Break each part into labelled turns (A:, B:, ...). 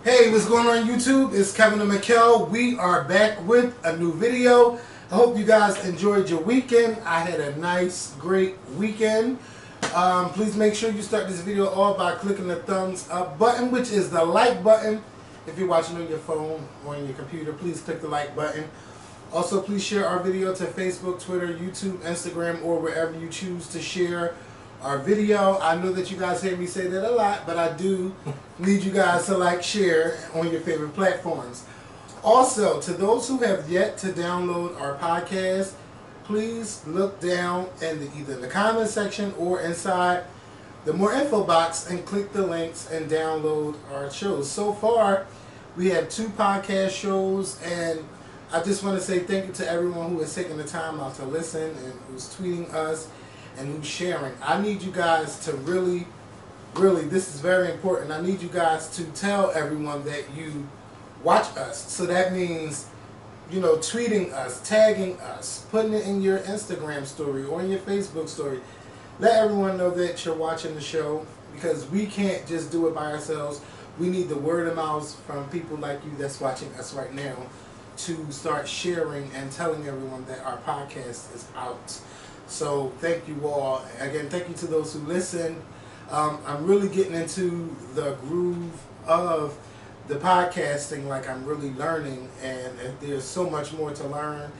A: Hey, what's going on YouTube? It's Kevin and Mikkel. We are back with a new video. I hope you guys enjoyed your weekend. I had a nice, great weekend. Please make sure you start this video off by clicking the thumbs up button, which is the like button. If you're watching on your phone or on your computer, please click the like button. Also, please share our video to Facebook, Twitter, YouTube, Instagram, or wherever you choose to share our video. I know that you guys hear me say that a lot, but I do need you guys to like, share on your favorite platforms. Also, to those who have yet to download our podcast, please look down in either the comment section or inside the more info box and click the links and download our shows. So far, we have 2 podcast shows, and I just want to say thank you to everyone who has taken the time out to listen and who's tweeting us and who's sharing. I need you guys to really, this is very important. I need you guys to tell everyone that you watch us. So that means, you know, tweeting us, tagging us, putting it in your Instagram story or in your Facebook story. Let everyone know that you're watching the show, because we can't just do it by ourselves. We need the word of mouth from people like you that's watching us right now to start sharing and telling everyone that our podcast is out. So thank you all. Again, thank you to those who listen. I'm really getting into the groove of the podcasting, like I'm really learning, and there's so much more to learn.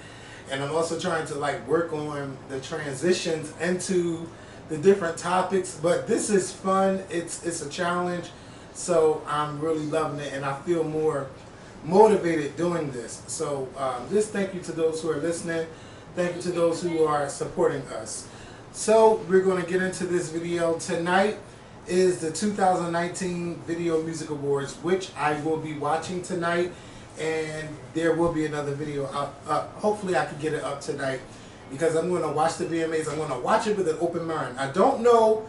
A: And I'm also trying to like work on the transitions into the different topics. But this is fun. It's a challenge. So I'm really loving it, and I feel more motivated doing this. So just thank you to those who are listening. Thank you to those who are supporting us. So we're going to get into this video. Tonight is the 2019 Video Music Awards, which I will be watching tonight, and there will be another video up. Hopefully I can get it up tonight, because I'm going to watch the VMAs. I'm going to watch it with an open mind. I don't know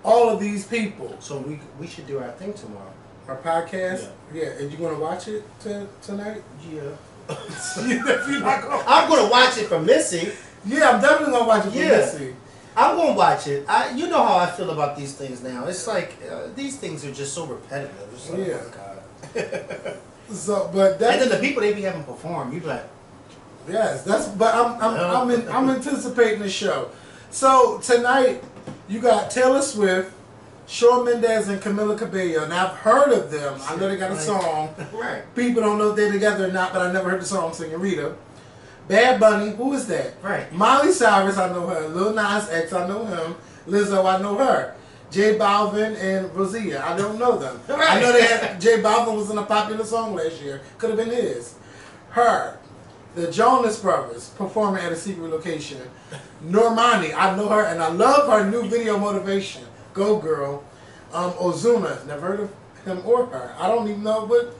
A: all of these people.
B: So we should do our thing tomorrow.
A: Our podcast? Yeah. And you going to watch it tonight?
B: Yeah.
A: I'm
B: going to watch it for Missy.
A: Yeah, I'm definitely going to watch it for Missy.
B: I'm going to watch it. You know how I feel about these things now. It's like, these things are just so repetitive. It's like,
A: yeah.
B: Oh, God.
A: So, but that,
B: and then the people they be having perform, you be like,
A: yes, that's. But I'm anticipating the show. So tonight you got Taylor Swift, Shawn Mendes, and Camila Cabello. Now I've heard of them. I know they got a song.
B: Right.
A: People don't know if they're together or not, but I never heard the song Señorita. Bad Bunny, who is that?
B: Right.
A: Miley Cyrus, I know her. Lil Nas X, I know him. Lizzo, I know her. J Balvin and Rosia, I don't know them.
B: Right.
A: I know they had J Balvin was in a popular song last year. Could have been his. Her. The Jonas Brothers performing at a secret location. Normani, I know her, and I love her new video, Motivation. Go Girl. Ozuna, never heard of him or her. I don't even know, but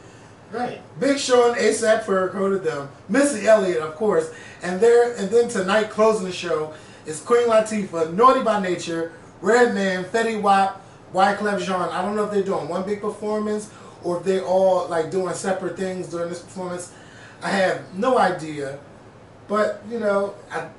B: right.
A: Big Sean, A$AP Ferg, heard of them. Missy Elliott, of course. And then tonight, closing the show, is Queen Latifah, Naughty by Nature, Redman, Fetty Wap, Wyclef Jean. I don't know if they're doing one big performance or if they're all like doing separate things during this performance. I have no idea. But, you know,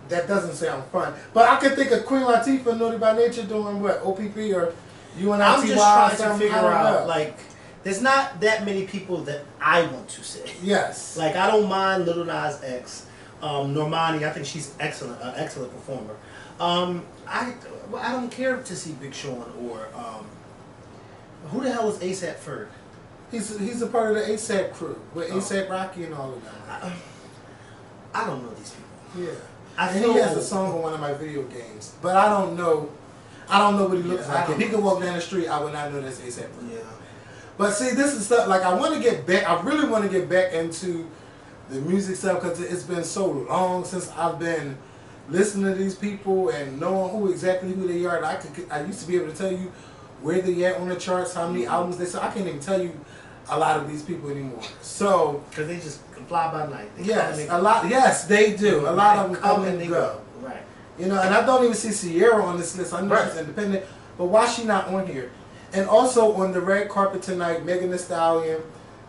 A: that doesn't sound fun. But I could think of Queen Latifah, Naughty by Nature, doing what? OPP or UNITY?
B: I'm just trying to figure out, like, there's not that many people that I want to say.
A: Yes.
B: Like, I don't mind Lil Nas X. Normani, I think she's excellent, excellent performer. I don't care to see Big Sean or who the hell is A$AP Ferg?
A: He's a part of the A$AP crew with A$AP Rocky and all of them.
B: I don't know these people.
A: Yeah. And he has a song on one of my video games, but I don't know what he looks like. If he could walk down the street, I would not know that's A$AP Ferg.
B: Yeah.
A: But see, this is stuff like I want to get back. I really want to get back into the music stuff, because it's been so long since I've been listening to these people and knowing exactly who they are. I used to be able to tell you where they at on the charts, how many albums they sell. I can't even tell you a lot of these people anymore. So
B: because they just fly by night.
A: Yes, a lot. Yes, they do. A lot of them come and go.
B: Right.
A: You know, and I don't even see Sierra on this list. I know she's independent, but why is she not on here? And also on the red carpet tonight, Megan Thee Stallion,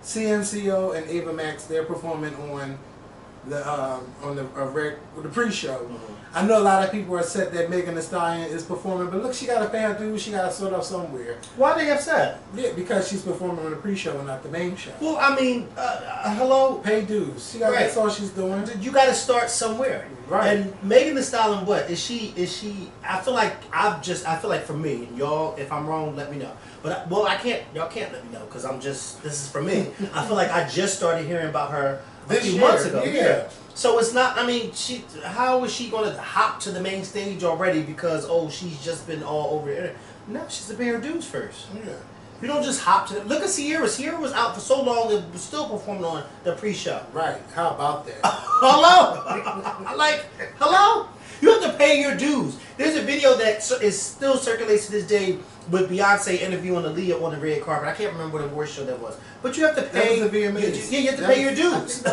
A: CNCO, and Ava Max. They're performing on the pre-show. I know a lot of people are upset that Megan Thee Stallion is performing, but look, she got to pay her dues. She got to sort out somewhere.
B: Why are they upset?
A: Yeah, because she's performing on the pre-show and not the main show.
B: Well, I mean, hello,
A: Pay dues. She got that's all she's doing.
B: You got to start somewhere.
A: Right.
B: And Megan Thee Stallion, what is she? I feel like for me, y'all, if I'm wrong, let me know. But I can't. Y'all can't let me know because this is for me. I feel like I just started hearing about her a few months ago.
A: Yeah.
B: So it's not. I mean, how is she going to hop to the main stage already? Because she's just been all over it. No, she's a bear dudes first.
A: Yeah.
B: You don't just hop to. Look at Sierra. Sierra was out for so long and was still performing on the pre-show.
A: Right. How about that?
B: Hello. Like hello. You have to pay your dues. There's a video that is still circulates to this day with Beyonce interviewing Aaliyah on the red carpet. I can't remember what award show that was. But you have to pay.
A: That was the VMAs.
B: You have to pay your dues.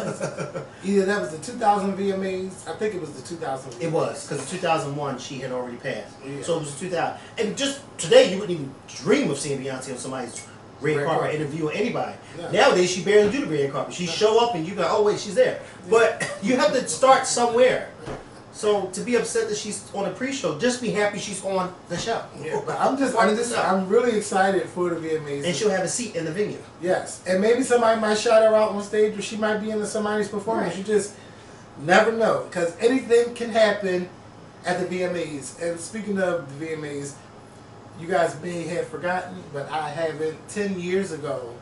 A: Either that was the 2000 VMAs. I think it was the 2000 VMAs.
B: It was, because in 2001 she had already passed.
A: Yeah.
B: So it was 2000. And just today you wouldn't even dream of seeing Beyonce on somebody's red carpet interviewing anybody. Yeah. Nowadays she barely do the red carpet. She show up and you go, oh wait, she's there. Yeah. But you have to start somewhere. So to be upset that she's on a pre-show, just be happy she's on the show.
A: Yeah, but I'm really excited for the VMAs.
B: And she'll have a seat in the venue.
A: Yes, and maybe somebody might shout her out on stage, or she might be in somebody's performance. Right. You just never know, because anything can happen at the VMAs. And speaking of the VMAs, you guys may have forgotten, but I haven't. 10 years ago,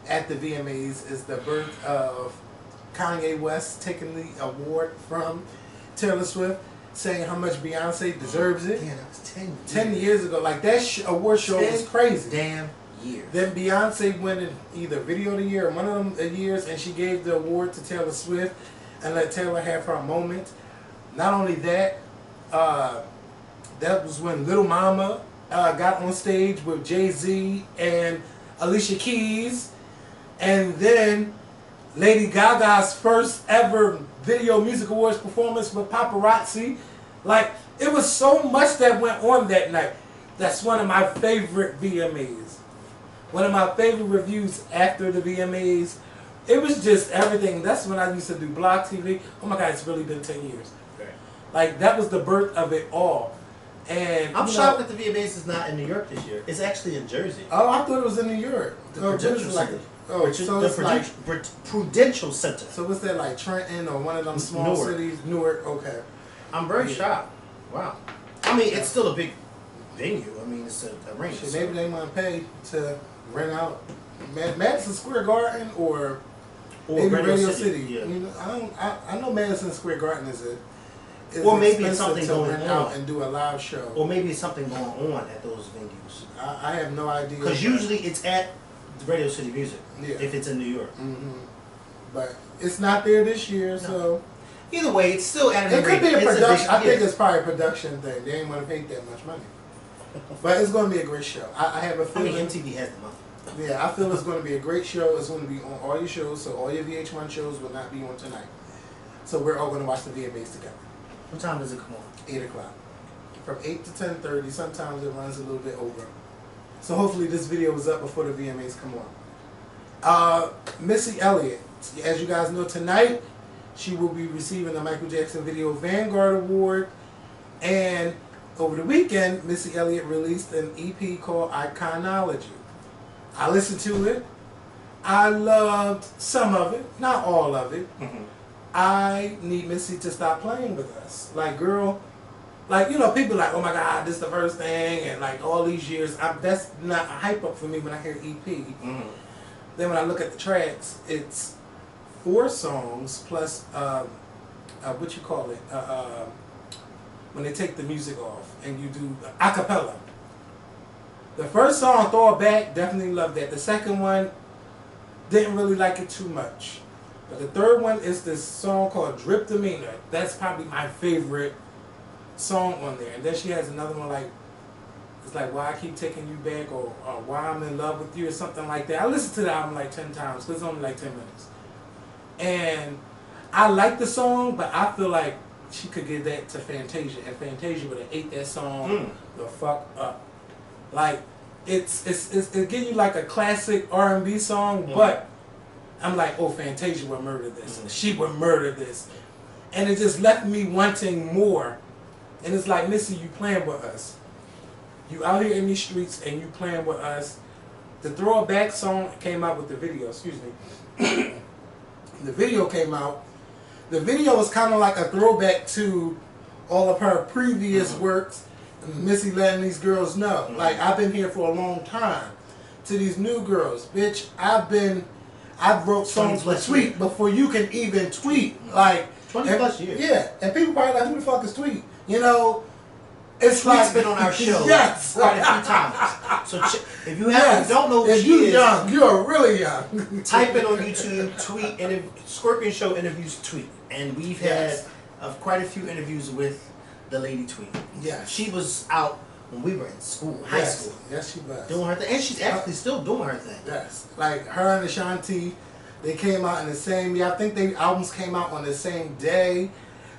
A: at the VMAs is the birth of Kanye West taking the award from Taylor Swift, saying how much Beyonce deserves it.
B: Yeah, that was
A: 10 years ago. Like, that award show was crazy.
B: Damn years.
A: Then Beyonce went in either Video of the Year or one of them years, and she gave the award to Taylor Swift and let Taylor have her moment. Not only that, that was when Little Mama got on stage with Jay-Z and Alicia Keys, and then Lady Gaga's first ever Video Music Awards performance with Paparazzi. Like, it was so much that went on that night. That's one of my favorite VMAs. One of my favorite reviews after the VMAs. It was just everything. That's when I used to do Block TV. Oh my God, it's really been 10 years. Okay. Like, that was the birth of it all. And
B: I'm shocked that the VMAs is not in New York this year. It's actually in Jersey.
A: Oh, I thought it was in New York.
B: Prudential Center.
A: So what's that, like Trenton or one of them small cities? Newark. Okay.
B: I'm very shocked. Wow. I mean, it's still a big venue. I mean, it's a arena.
A: Maybe they want to pay to rent out Madison Square Garden or maybe Radio City.
B: Yeah.
A: You know, I know Madison Square Garden is
B: or maybe it's something going
A: rent out and do a live show.
B: Or maybe it's something going on at those venues.
A: I have no idea.
B: Because usually it's at Radio City Music.
A: Yeah.
B: If it's in New York.
A: Mm-hmm. But it's not there this year, so.
B: Either way, it's still at an
A: It could be a production. I think it's probably a production thing. They ain't want to pay that much money. But it's going to be a great show. I have a feeling.
B: I mean, MTV has the money.
A: Yeah, I feel it's going to be a great show. It's going to be on all your shows, so all your VH1 shows will not be on tonight. So we're all going to watch the VMAs together.
B: What time does it come on?
A: 8 o'clock. From 8 to 10:30. Sometimes it runs a little bit over. So hopefully this video is up before the VMAs come on. Missy Elliott. As you guys know, tonight she will be receiving the Michael Jackson Video Vanguard Award. And over the weekend, Missy Elliott released an EP called Iconology. I listened to it. I loved some of it, not all of it. Mm-hmm. I need Missy to stop playing with us. Like, girl, like, you know, people like, oh my God, this is the first thing, and like all these years, that's not a hype up for me when I hear EP. Mm-hmm. Then when I look at the tracks, it's 4 songs plus, what you call it, when they take the music off and you do a cappella. The first song, Throw It Back, definitely loved that. The second one, didn't really like it too much. But the third one is this song called Drip Demeanor. That's probably my favorite song on there. And then she has another one like, it's like Why I Keep Taking You Back or Why I'm in Love With You or something like that. I listened to the album like 10 times because it's only like 10 minutes. And I like the song, but I feel like she could give that to Fantasia. And Fantasia would have ate that song the fuck up. Like, it give you like a classic R&B song, but I'm like, oh, Fantasia would murder this. She would murder this. And it just left me wanting more. And it's like, Missy, you playing with us. You out here in these streets and you playing with us. The Throw It Back song came out with the video, excuse me. The video came out. The video was kind of like a throwback to all of her previous works. Missy letting these girls know. Like, I've been here for a long time. To these new girls, bitch, I wrote songs with Tweet before you can even tweet. Like
B: 20 plus years.
A: Yeah, and people probably like, who the fuck is Tweet? You know, it's
B: Tweet's
A: like
B: been on our show
A: yes,
B: quite a few times. So if you don't know who
A: if
B: she
A: you're
B: is,
A: young, you are really young.
B: type in on YouTube, Tweet, and Scorpion Show interviews Tweet, and we've had quite a few interviews with the lady Tweet.
A: Yeah,
B: she was out when we were in school, high school.
A: Yes, she was
B: doing her thing, and she's actually still doing her thing.
A: Yes, like her and Ashanti, they came out in the same year. I think their albums came out on the same day.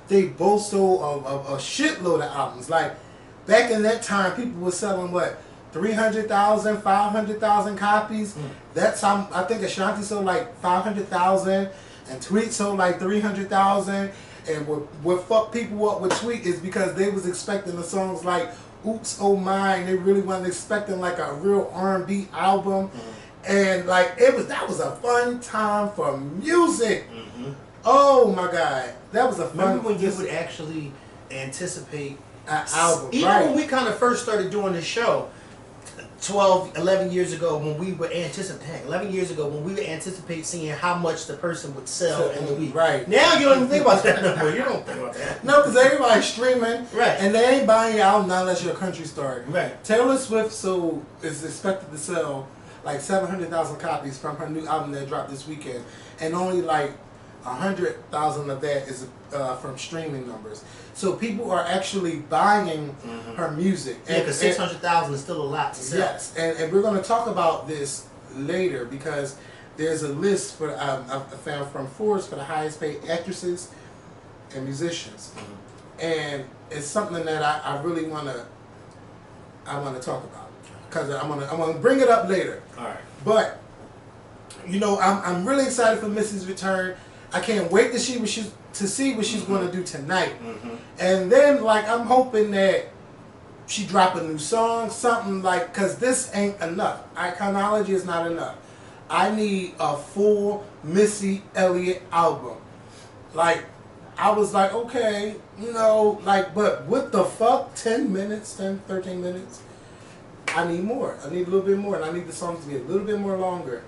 A: They both sold a shitload of albums. Like back in that time, people were selling what 300,000, 500,000 copies. That's how I think Ashanti sold like 500,000, and Tweet sold like 300,000. And what fucked people up with Tweet is because they was expecting the songs like Oops, Oh Mine. They really wasn't expecting like a real R&B album. And like that was a fun time for music. Oh my God, that was a fun.
B: Remember when you would actually anticipate
A: an album?
B: Even when we kind of first started doing the show, 11 years ago, when we were anticipating, 11 years ago when we would anticipate seeing how much the person would sell in the week.
A: Right.
B: Now you don't even think about that no more. You don't think about that.
A: No, because everybody's streaming.
B: Right.
A: And they ain't buying your album not unless you're a country star.
B: Right.
A: Taylor Swift is expected to sell like 700,000 copies from her new album that dropped this weekend, and only like 100,000 of that is from streaming numbers. So people are actually buying her music.
B: Yeah, because 600,000 is still a lot to sell.
A: Yes, and we're going to talk about this later because there's a list for I found from Forbes for the highest paid actresses and musicians, and it's something that I really want to talk about because I'm gonna bring it up later.
B: All right,
A: but you know I'm really excited for Missy's return. I can't wait to see what she's going to do tonight. And then, like, I'm hoping that she drop a new song, something like, because this ain't enough. Iconology is not enough. I need a full Missy Elliott album. Like, I was like, okay, you know, like, but what the fuck? 10 minutes, 10, 13 minutes? I need more. I need a little bit more, and I need the songs to be a little bit more longer.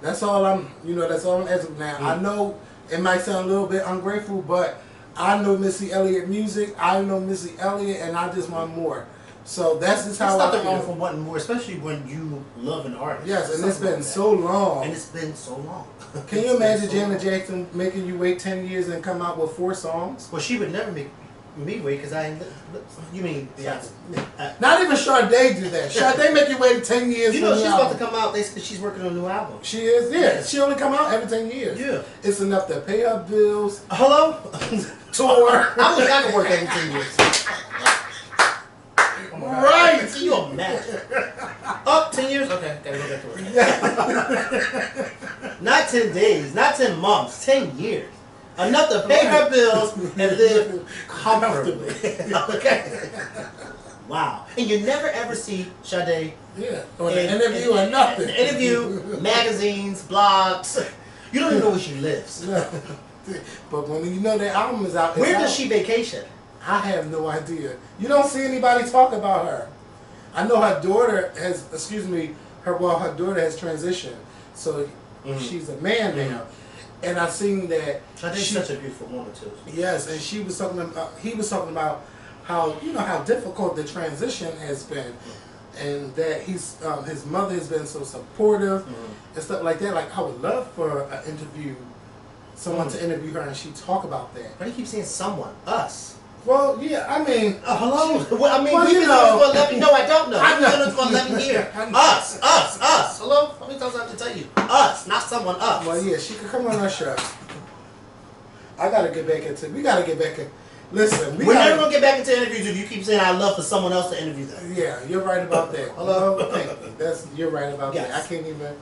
A: That's all I'm asking now. I know it might sound a little bit ungrateful, but I know Missy Elliott music. I know Missy Elliott, and I just want more. So that's just how I feel.
B: There's nothing wrong for wanting more, especially when you love an artist.
A: Yes, and it's been so long.
B: And it's been so long.
A: Can you imagine Janet Jackson making you wait 10 years and come out with 4 songs?
B: Well, she would never make me wait because you mean
A: not even Sade did that. Sade make you wait 10 years.
B: You know she's about to come out. She's working on a new album.
A: She is. Yeah, she only come out every 10 years.
B: Yeah,
A: it's enough to pay her bills.
B: Hello,
A: tour.
B: I wish I could work every 10 years.
A: Right.
B: Can you imagine? Up 10 years? Okay, gotta go back to work. Not 10 days, not 10 months, 10 years. Enough to pay her bills and live comfortably. Okay. Wow. And you never ever see Sade
A: or an interview or nothing.
B: Interview, magazines, blogs. You don't even know where she lives.
A: No. But when you know that album is out,
B: where does she vacation?
A: I have no idea. You don't see anybody talk about her. I know her daughter has, her daughter has transitioned. So she's a man now. And I've seen that
B: she's such a beautiful woman too.
A: Yes, and he was talking about how how difficult the transition has been, and that his mother has been so supportive and stuff like that. Like I would love for an interview, someone to interview her and she talk about that.
B: Why do you keep saying someone? Us.
A: Well, yeah, I mean,
B: hello. Well, I mean,
A: well,
B: you know, going to let me know. I don't know. I know. It's going to let me hear. Us. Hello. How many times I have to tell you? Us, not someone. Us.
A: Well, yeah, she could come on our show. I gotta get back into. We gotta get back Listen,
B: we're never gonna get back into interviews if you keep saying I love for someone else to interview them.
A: Yeah, you're right about that. Hello, thank you. You're right about that. I can't even.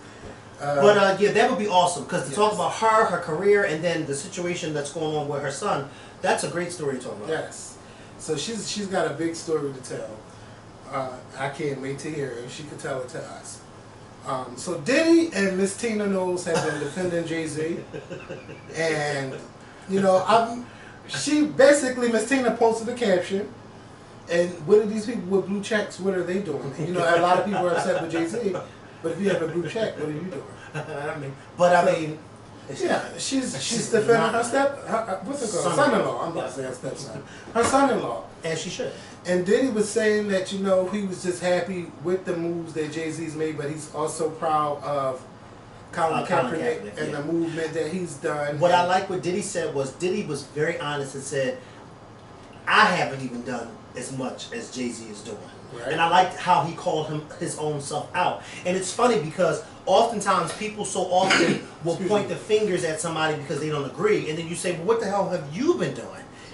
B: But yeah, that would be awesome because to talk about her career, and then the situation that's going on with her son. That's a great story to talk about.
A: Yes. So she's got a big story to tell. I can't wait to hear it if she could tell it to us. So Diddy and Miss Tina Knowles have been defending Jay-Z, and you know, she basically, Miss Tina posted a caption, and what are these people with blue checks? What are they doing? And, you know, a lot of people are upset with Jay-Z, but if you have a blue check, what are you doing?
B: I mean,
A: yeah, she's defending her what's it called? Son-in-law. I'm about to say her stepson. Her son-in-law.
B: And she should.
A: And Diddy was saying that, you know, he was just happy with the moves that Jay-Z's made, but he's also proud of Colin Kaepernick and the movement that he's done.
B: What I like what Diddy said was, Diddy was very honest and said, I haven't even done as much as Jay-Z is doing. Right. And I liked how he called his own self out. And it's funny because oftentimes people so often will point the fingers at somebody because they don't agree. And then you say, well, what the hell have you been doing?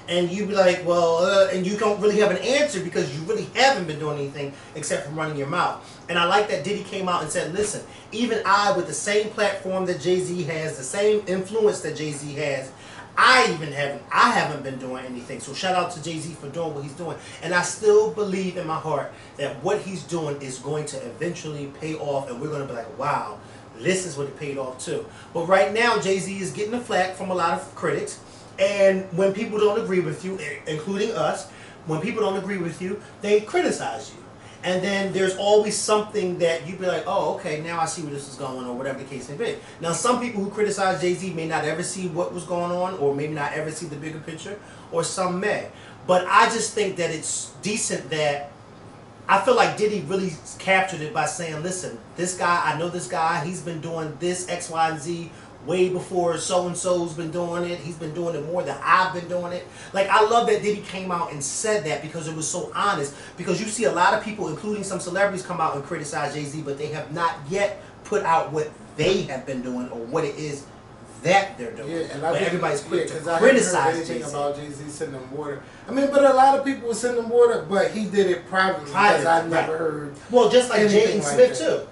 B: And you be like, well, and you don't really have an answer because you really haven't been doing anything except for running your mouth. And I like that Diddy came out and said, listen, even I, with the same platform that Jay-Z has, the same influence that Jay-Z has, I haven't been doing anything. So shout out to Jay-Z for doing what he's doing. And I still believe in my heart that what he's doing is going to eventually pay off, and we're going to be like, wow, this is what it paid off too. But right now, Jay-Z is getting the flack from a lot of critics. And when people don't agree with you, including us, when people don't agree with you, they criticize you. And then there's always something that you be like, oh, okay, now I see where this is going, or whatever the case may be. Now, some people who criticize Jay-Z may not ever see what was going on, or maybe not ever see the bigger picture, or some may. But I just think that it's decent that I feel like Diddy really captured it by saying, listen, this guy, I know this guy, he's been doing this, X, Y, and Z, way before so-and-so's been doing it. He's been doing it more than I've been doing it. Like, I love that Diddy came out and said that because it was so honest. Because you see a lot of people, including some celebrities, come out and criticize Jay-Z, but they have not yet put out what they have been doing or what it is that they're doing.
A: Yeah, and
B: but everybody's quick to
A: I
B: criticize
A: anything
B: Jay-Z.
A: about Jay-Z sending them water. I mean, but a lot of people would send them water, but he did it privately because I never heard.
B: Well, just like Jaden Smith too.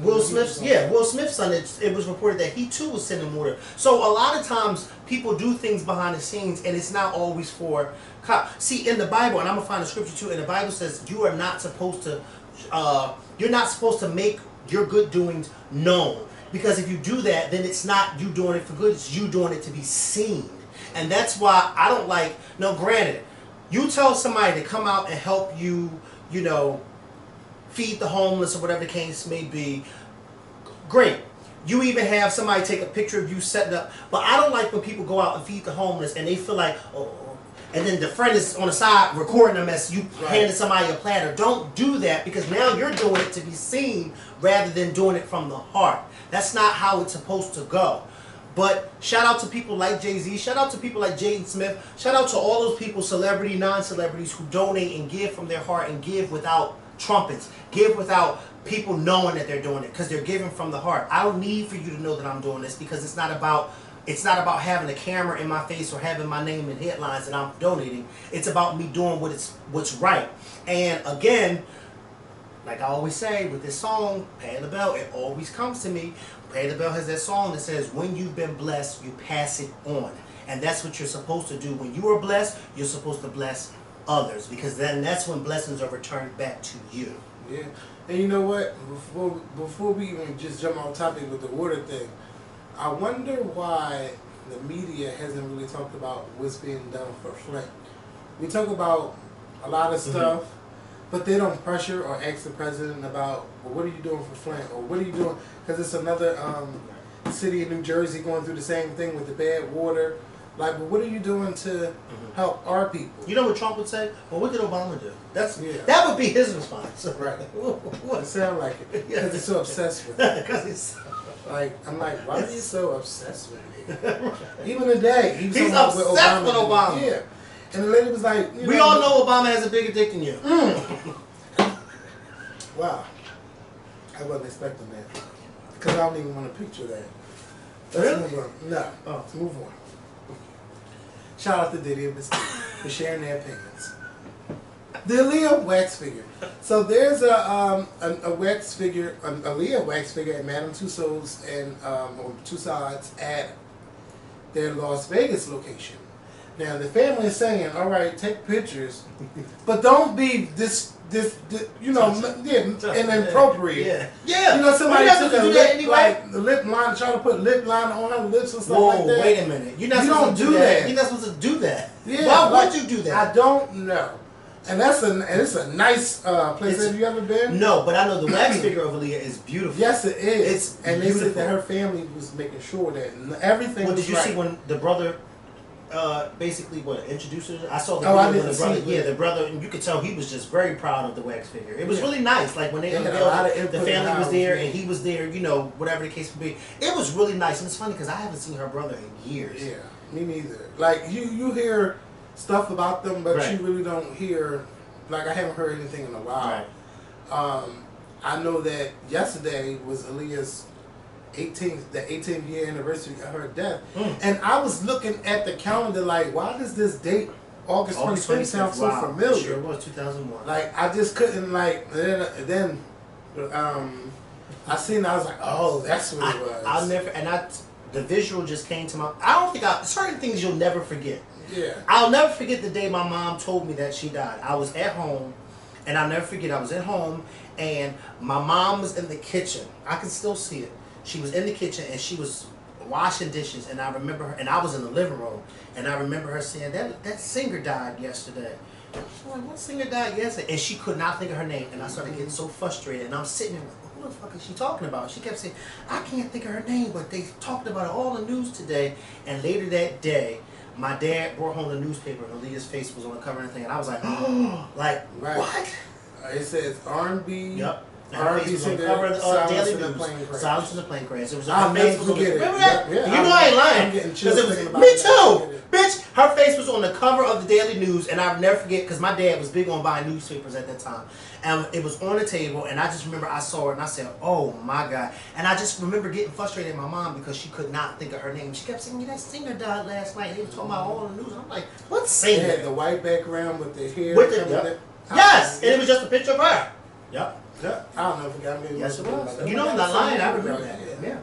B: Will Smith's son, it was reported that he too was sending water. So a lot of times people do things behind the scenes, and it's not always for see, in the Bible, and I'm gonna find a scripture too, and the Bible says you are not supposed to you're not supposed to make your good doings known, because if you do that, then it's not you doing it for good, it's you doing it to be seen. And that's why I don't like, no, granted, you tell somebody to come out and help you, you know, feed the homeless or whatever the case may be, great. You even have somebody take a picture of you setting up, but I don't like when people go out and feed the homeless and they feel like, oh, and then the friend is on the side recording them as you handed somebody a platter. Don't do that, because now you're doing it to be seen rather than doing it from the heart. That's not how it's supposed to go. But shout out to people like Jay-Z, shout out to people like Jaden Smith, shout out to all those people, celebrity, non-celebrities, who donate and give from their heart and give without trumpets, give without people knowing that they're doing it, because they're giving from the heart. I don't need for you to know that I'm doing this, because it's not about having a camera in my face or having my name in headlines and I'm donating. It's about me doing what's right. And again, like I always say with this song, Pay the Bell, it always comes to me. Pay the Bell has that song that says, when you've been blessed, you pass it on. And that's what you're supposed to do. When you are blessed, you're supposed to bless others, because then that's when blessings are returned back to you.
A: Yeah. And you know what? Before we even just jump on topic with the water thing, I wonder why the media hasn't really talked about what's being done for Flint. We talk about a lot of stuff, but they don't pressure or ask the president about, well, what are you doing for Flint, or what are you doing? Because it's another city in New Jersey going through the same thing with the bad water. Like, well, what are you doing to help our people? You know what Trump would say? Well, what did Obama do? That would be his response. Right. It sounds like it. Because he's so obsessed with it. Because he's like, I'm like, why are you so obsessed with me? Even today, he's obsessed with Obama. Yeah. And the lady was like, we all know Obama has a bigger dick than you. Wow. I wasn't expecting that. Because I don't even want to picture that. Let's move on. No. Let's move on. Shout out to Diddy and Missy. for sharing their opinions. The Aaliyah wax figure. So there's a wax figure, an Aaliyah wax figure at Madame Tussauds and or Tussauds at their Las Vegas location. Now the family is saying, "All right, take pictures, but don't be this you know, inappropriate."
B: Yeah.
A: You know, somebody took a lip,
B: anyway?
A: like the lip line, trying to put lip liner on her lips and stuff like that.
B: Wait a minute. You're not supposed to do that. You're not supposed to do that.
A: Yeah,
B: Why would you do that?
A: I don't know. And it's a nice place. Have you ever been?
B: No, but I know the wax figure of Aaliyah is beautiful.
A: Yes, it is.
B: It's
A: and
B: beautiful.
A: they said that her family was making sure that everything
B: Well,
A: was
B: did you
A: right.
B: see when the brother basically introduced her? I saw the
A: Oh,
B: video
A: I
B: when
A: didn't
B: the brother,
A: see it.
B: the brother, and you could tell he was just very proud of the wax figure. It was really nice. Like when they
A: had a
B: unveiled
A: lot of
B: it, the
A: input in
B: family
A: how
B: was
A: it
B: there
A: was
B: and he was there. You know, whatever the case would be. It was really nice, and it's funny because I haven't seen her brother in years.
A: Yeah, me neither. Like you hear stuff about them, but
B: Right.
A: you really don't hear. Like I haven't heard anything in a while.
B: Right.
A: I know that yesterday was Aaliyah's 18th year anniversary of her death, and I was looking at the calendar like, why does this date August 25th sound so familiar?
B: Sure, it was 2001.
A: Like I just couldn't then I seen it, I was like, oh, that's what it was.
B: I'll never the visual just came to my. I don't think certain things you'll never forget.
A: Yeah.
B: I'll never forget the day my mom told me that she died. I was at home, and I'll never forget, I was at home, and my mom was in the kitchen. I can still see it. She was in the kitchen, and she was washing dishes, and I remember her, and I was in the living room, and I remember her saying, that singer died yesterday. I'm like, what singer died yesterday? And she could not think of her name, and I started getting so frustrated, and I'm sitting there like, who the fuck is she talking about? She kept saying, I can't think of her name, but they talked about it all in the news today. And later that day, my dad brought home the newspaper, and Aaliyah's face was on the cover and everything, and I was like, oh, like,
A: right.
B: What?
A: It says R&B.
B: Yep.
A: R&B
B: was on the
A: singer,
B: cover of the Daily
A: Silence in the
B: News.
A: Plane Crash.
B: Silence in the Plane Crash. It was
A: I'll
B: her
A: never
B: face was on the,
A: forget it.
B: remember that?
A: Yeah,
B: you know I ain't lying.
A: I'm getting
B: Because
A: chills
B: it was,
A: thinking about
B: me
A: it.
B: too. Bitch, her face was on the cover of the Daily News, and I'll never forget because my dad was big on buying newspapers at that time. And it was on the table, and I just remember I saw it, and I said, oh my God. And I just remember getting frustrated at my mom because she could not think of her name. She kept saying, that singer died last night. They were talking about all the news. I'm like, what singer?
A: It had the white background with the hair.
B: With the, yes, and it was just a picture of her. Yep.
A: Yeah, I don't know if we got maybe.
B: Yes, it was. You know I'm not lying. I remember that. Yeah.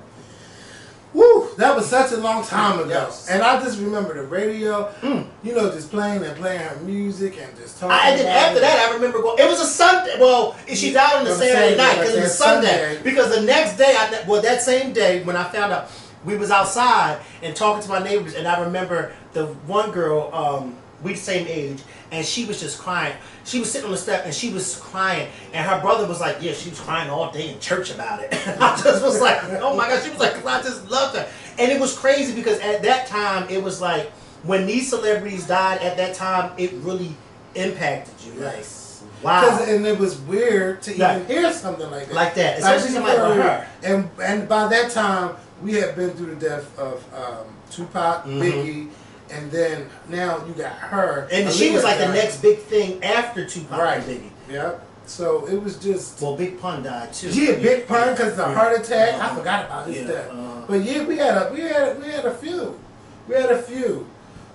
A: Woo! That was such a long time ago.
B: Yes.
A: And I just remember the radio, you know, just playing her music and just talking.
B: And then after that, I remember going. It was a Sunday. Well, she died on the Saturday night because it was Sunday. Because the next day, that same day when I found out, we was outside and talking to my neighbors, and I remember the one girl. We the same age, and she was just crying. She was sitting on the step, and she was crying, and her brother was like, yeah, she was crying all day in church about it. I just was like, oh my God, she was like, I just loved her. And it was crazy because at that time, it was like, when these celebrities died at that time, it really impacted you.
A: Yes.
B: Like, wow.
A: And it was weird to even hear something like that.
B: Like that, especially somebody like her.
A: And by that time, we had been through the death of Tupac, Biggie, and then now you got her.
B: And she was like the next big thing after Tupac and Biggie.
A: Yep. So it was just.
B: Well, Big Pun died too.
A: Yeah, Big Pun because of the heart attack. I forgot about his death. But yeah, we had a few. We had a few.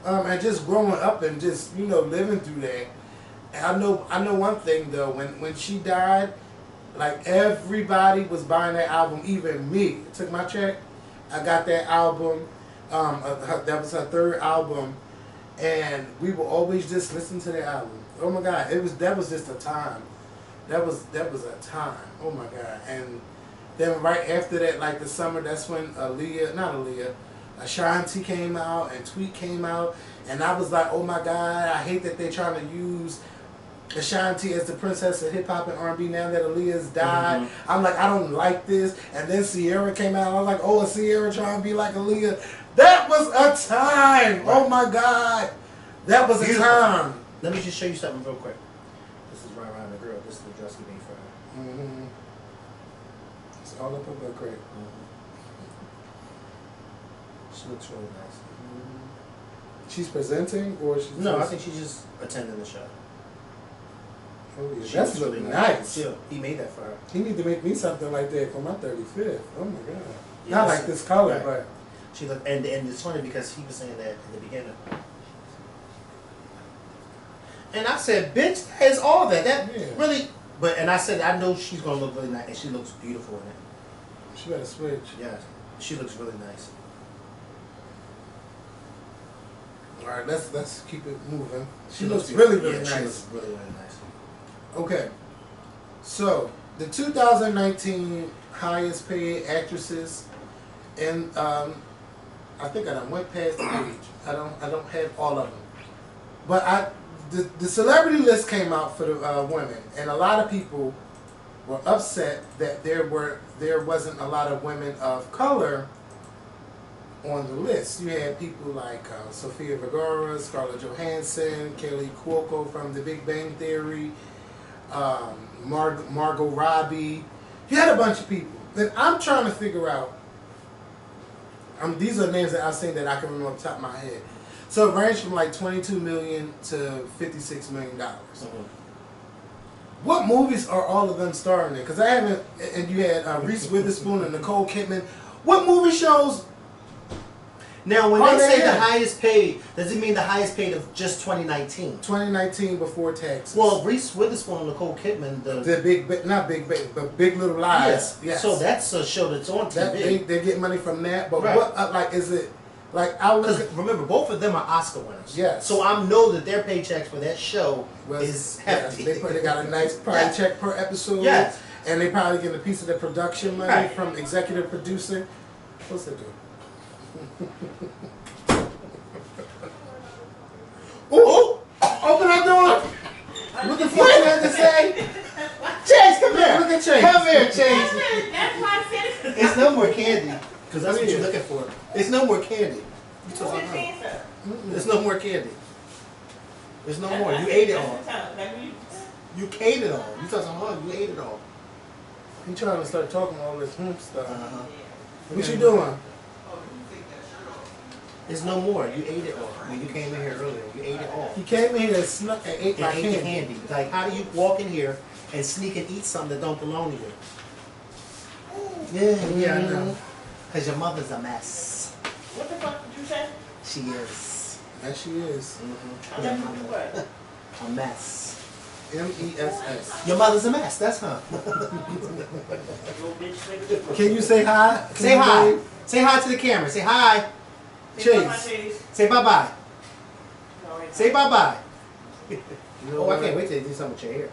A: And just growing up and just living through that. And I know one thing though. When she died, like everybody was buying that album. Even me. I took my check. I got that album. That was her third album, and we will always just listen to the album. Oh my God, that was just a time. That was a time. Oh my God. And then right after that, like the summer, that's when Ashanti came out and Tweet came out, and I was like, oh my God, I hate that they're trying to use Ashanti as the princess of hip hop and R&B now that Aaliyah's died. I'm like, I don't like this. And then Sierra came out. I was like, oh, Sierra trying to be like Aaliyah. That was a time. Right. Oh my God. That was a time.
B: Let me just show you something real quick. This is right around the girl. This is the dress we made for her.
A: It's all up her crate.
B: She looks really nice.
A: She's presenting or she's
B: No, I think she's just attending the show.
A: Oh, yeah. That's really nice.
B: Yeah, he made that for her.
A: He need to make me something like that for my 35th. Oh my God. Yes. Not like this color,
B: right.
A: But
B: she looked, and it's funny because he was saying that in the beginning. And I said, bitch, that is all that. That
A: Yeah.
B: really. But and I said, I know she's gonna look really nice, and she looks beautiful in it.
A: She better switch.
B: Yeah, she looks really nice.
A: All right, let's keep it moving. She
B: looks
A: looks really
B: beautiful.
A: really
B: Yeah,
A: nice.
B: She looks really really nice.
A: Okay, so the 2019 highest paid actresses, and I think I done went past the page. I don't have all of them, but the celebrity list came out for the women, and a lot of people were upset that there wasn't a lot of women of color on the list. You had people like Sofia Vergara, Scarlett Johansson, Kelly Cuoco from The Big Bang Theory, Margot Robbie. You had a bunch of people. Then I'm trying to figure out. These are names that I've seen that I can remember off the top of my head. So it ranged from like $22 million to $56 million.
B: Mm-hmm.
A: What movies are all of them starring in? Because I haven't. And you had Reese Witherspoon and Nicole Kidman. What movie shows?
B: Now, when
A: Are
B: they say
A: they
B: the
A: in?
B: highest paid, does it mean the highest paid of just 2019?
A: 2019 before taxes.
B: Well, Reese Witherspoon and Nicole Kidman,
A: the not Big Bang, but Big Little Lies.
B: yeah.
A: Yes.
B: So that's a show that's on
A: That
B: TV.
A: they get money from that. But
B: Right.
A: what like is it? Like I was.
B: Because remember, both of them are Oscar winners.
A: Yes.
B: So I know that their paychecks for that show is hefty.
A: Yes, they got a nice probably check per episode.
B: Yes.
A: And they probably get a piece of the production money
B: Right.
A: from executive producer. What's that do? Ooh! Open that door! What the fuck you had to say?
B: Chase, come here.
A: Look at Chase.
B: Come here, Chase.
C: That's why I said it.
B: It's no more candy. Because that's what
A: Come
B: you're
A: here.
B: looking for. It's no more candy. You
C: Who
B: told
C: is
B: me.
C: answer?
B: There's no more candy. There's no more. You ate it all. You ate it all. You told someone you ate it all.
A: He trying to start talking all this stuff.
B: Uh-huh.
A: What you doing?
B: There's no more. You ate it all. When you came in here earlier, you ate it all.
A: He came in here and snuck and ate
B: And
A: my
B: ate the
A: candy.
B: candy. Like, how do you walk in here and sneak and eat something that don't belong to you?
A: Yeah, I know.
B: Because your mother's a mess.
C: What the fuck did you say?
B: She is.
A: Yes, she is.
C: I never knew what.
B: A mess.
A: MESS.
B: Your mother's a mess. That's her.
C: Little bitch, nigga.
A: Can you say hi? Can
B: Say
A: you
B: hi.
A: wave?
B: Say hi to the camera. Say hi.
A: Chase.
B: Say bye-bye.
C: Alright.
B: Say bye-bye.
A: You know
B: Oh, I
A: what?
B: can't wait till you do something with your hair.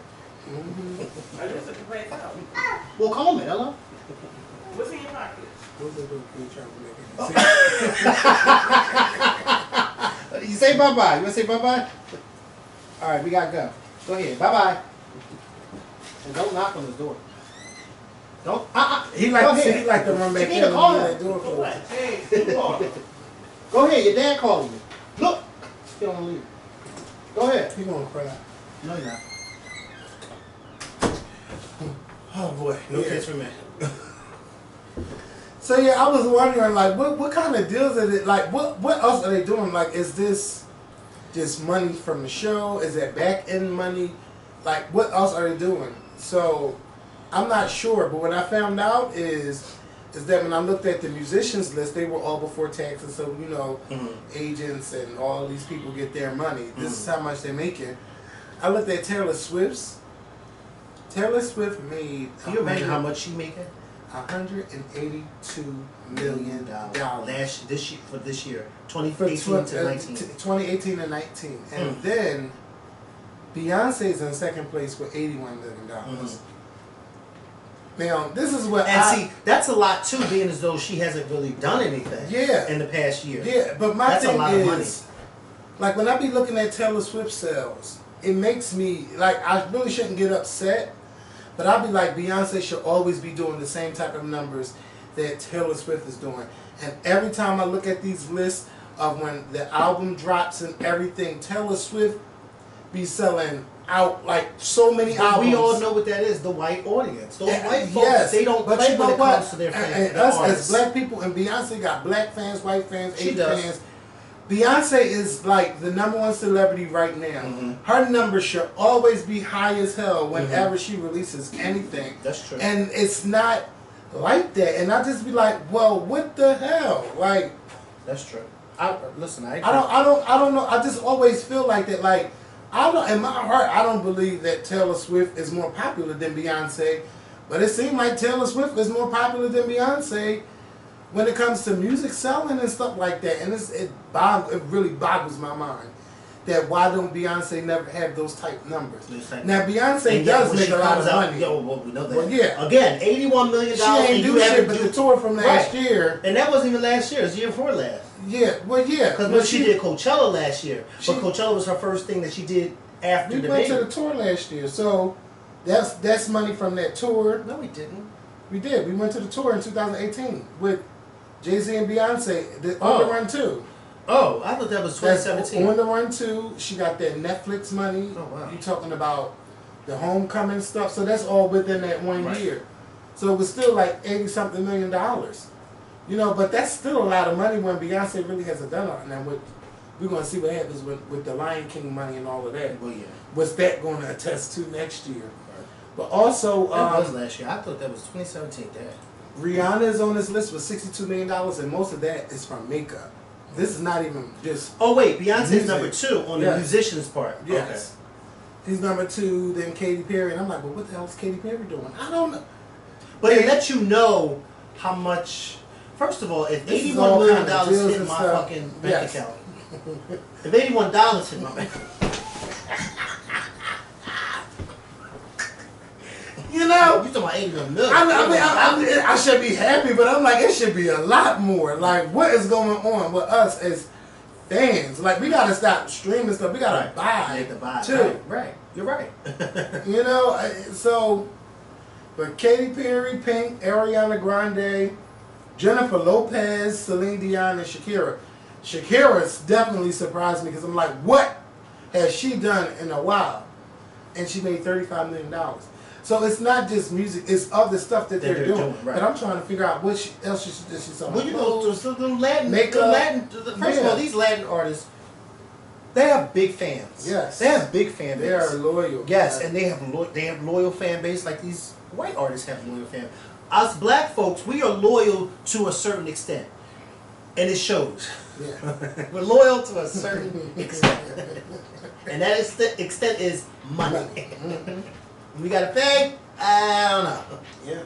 A: Mhm.
C: I just took the break out.
B: Well, comb it. Hello?
C: What's in your pocket?
A: What's that little kid trying to make it?
B: You say bye-bye. You want to say bye-bye? All right, we got to go. Go ahead. Bye-bye. And don't knock on his door. Don't.
A: He
B: Go
A: like
B: ahead.
A: he like to run back
B: Chiquita,
A: in
B: call
A: and
B: her.
A: do that door
C: For
A: for
C: what?
A: us.
C: Hey, you are.
B: Go ahead. Your dad calling you. Look. He don't want to leave. Go ahead.
A: He gonna cry.
B: No, you're not.
A: Oh boy.
B: No
A: Yeah.
B: kids for me.
A: So yeah, I was wondering like what kind of deals is it like what else are they doing? Like is this just money from the show? Is that back end money? Like what else are they doing? So I'm not sure, but what I found out is that when I looked at the musicians list, they were all before taxes. So you know, agents and all these people get their money. This is how much they're making. I looked at Taylor Swift's. Taylor Swift made
B: Can you imagine how much she making?
A: $182 million.
B: This year,
A: For
B: 2018 to 19.
A: 2018 and 19. And then Beyonce's in second place with $81 million. Now, this is what
B: And see, that's a lot too, being as though she hasn't really done anything
A: Yeah.
B: in the past year.
A: Yeah, but my
B: That's a
A: thing
B: lot of money.
A: is, like when I be looking at Taylor Swift sales, it makes me, like I really shouldn't get upset, but I'll be like, Beyonce should always be doing the same type of numbers that Taylor Swift is doing. And every time I look at these lists of when the album drops and everything, Taylor Swift be selling out like so many
B: But
A: albums.
B: we all know what that is, the white audience. Those
A: Yeah,
B: white folks,
A: yes,
B: they don't
A: but
B: play
A: you
B: when
A: know
B: it
A: what?
B: comes to their fans.
A: And
B: their
A: us
B: artists.
A: as black people, and Beyonce got black fans, white fans,
B: She
A: Asian
B: does.
A: fans. Beyonce is like the #1 celebrity right now. Her numbers should always be high as hell whenever she releases anything.
B: That's true.
A: And it's not like that. And I just be like, well, what the hell? Like,
B: That's true. Listen, I
A: I don't know. I just always feel like that. Like, I don't, in my heart, I don't believe that Taylor Swift is more popular than Beyonce, but it seems like Taylor Swift is more popular than Beyonce when it comes to music selling and stuff like that. And it really boggles my mind that why don't Beyonce never have those type numbers? Now Beyonce does make a lot of money.
B: Well, we know that.
A: Well, yeah.
B: Again, $81 million.
A: She ain't do shit but the tour from last year.
B: And that wasn't even last year. It was the year before last.
A: Yeah, well, yeah.
B: Because she did Coachella last year. But Coachella was her first thing that she did after the baby.
A: We went to the tour last year, so that's money from that tour.
B: No, we didn't.
A: We did. We went to the tour in 2018 with Jay-Z and Beyonce. On the Run 2.
B: Oh, I thought that was 2017.
A: On the Run 2, she got that Netflix money.
B: Oh, wow.
A: You talking about the homecoming stuff. So that's all within that 1 year. So it was still like $80-something million. You know, but that's still a lot of money when Beyonce really hasn't done it. Now, we're going to see what happens with the Lion King money and all of that.
B: Well, yeah.
A: What's that going to attest to next year? Right. But also...
B: that was last year. I thought that was 2017. Dad.
A: Rihanna is on this list with $62 million, and most of that is from makeup. This is not even just...
B: Oh, wait. Beyonce's number 2 on the musician's part.
A: Yes. Okay. He's number 2, then Katy Perry. And I'm like, well, what the hell is Katy Perry doing? I don't know.
B: But it lets you know how much... First of all, if $81 million hit my fucking bank account... If $81 hit my bank account...
A: You know,
B: you talking about $81 million?
A: I should be happy, but I'm like, it should be a lot more. Like, what is going on with us as fans? Like, we gotta stop streaming stuff. We gotta buy.
B: You have to buy
A: too.
B: Right. You're right.
A: You know, so, but Katy Perry, Pink, Ariana Grande, Jennifer Lopez, Celine Dion, and Shakira. Shakira's definitely surprised me because I'm like, what has she done in a while? And she made $35 million. So it's not just music; it's other stuff that they're doing. Right. But I'm trying to figure out what else she saw.
B: Well, you know, so the Latin, first of all, these Latin artists, they have big fans.
A: Yes,
B: they have big fan base.
A: They are loyal.
B: Yes, and they have loyal fan base like these white artists have loyal fan. Us black folks, we are loyal to a certain extent, and it shows.
A: Yeah.
B: We're loyal to a certain extent, and that extent is money. We gotta pay? I don't know.
A: Yeah.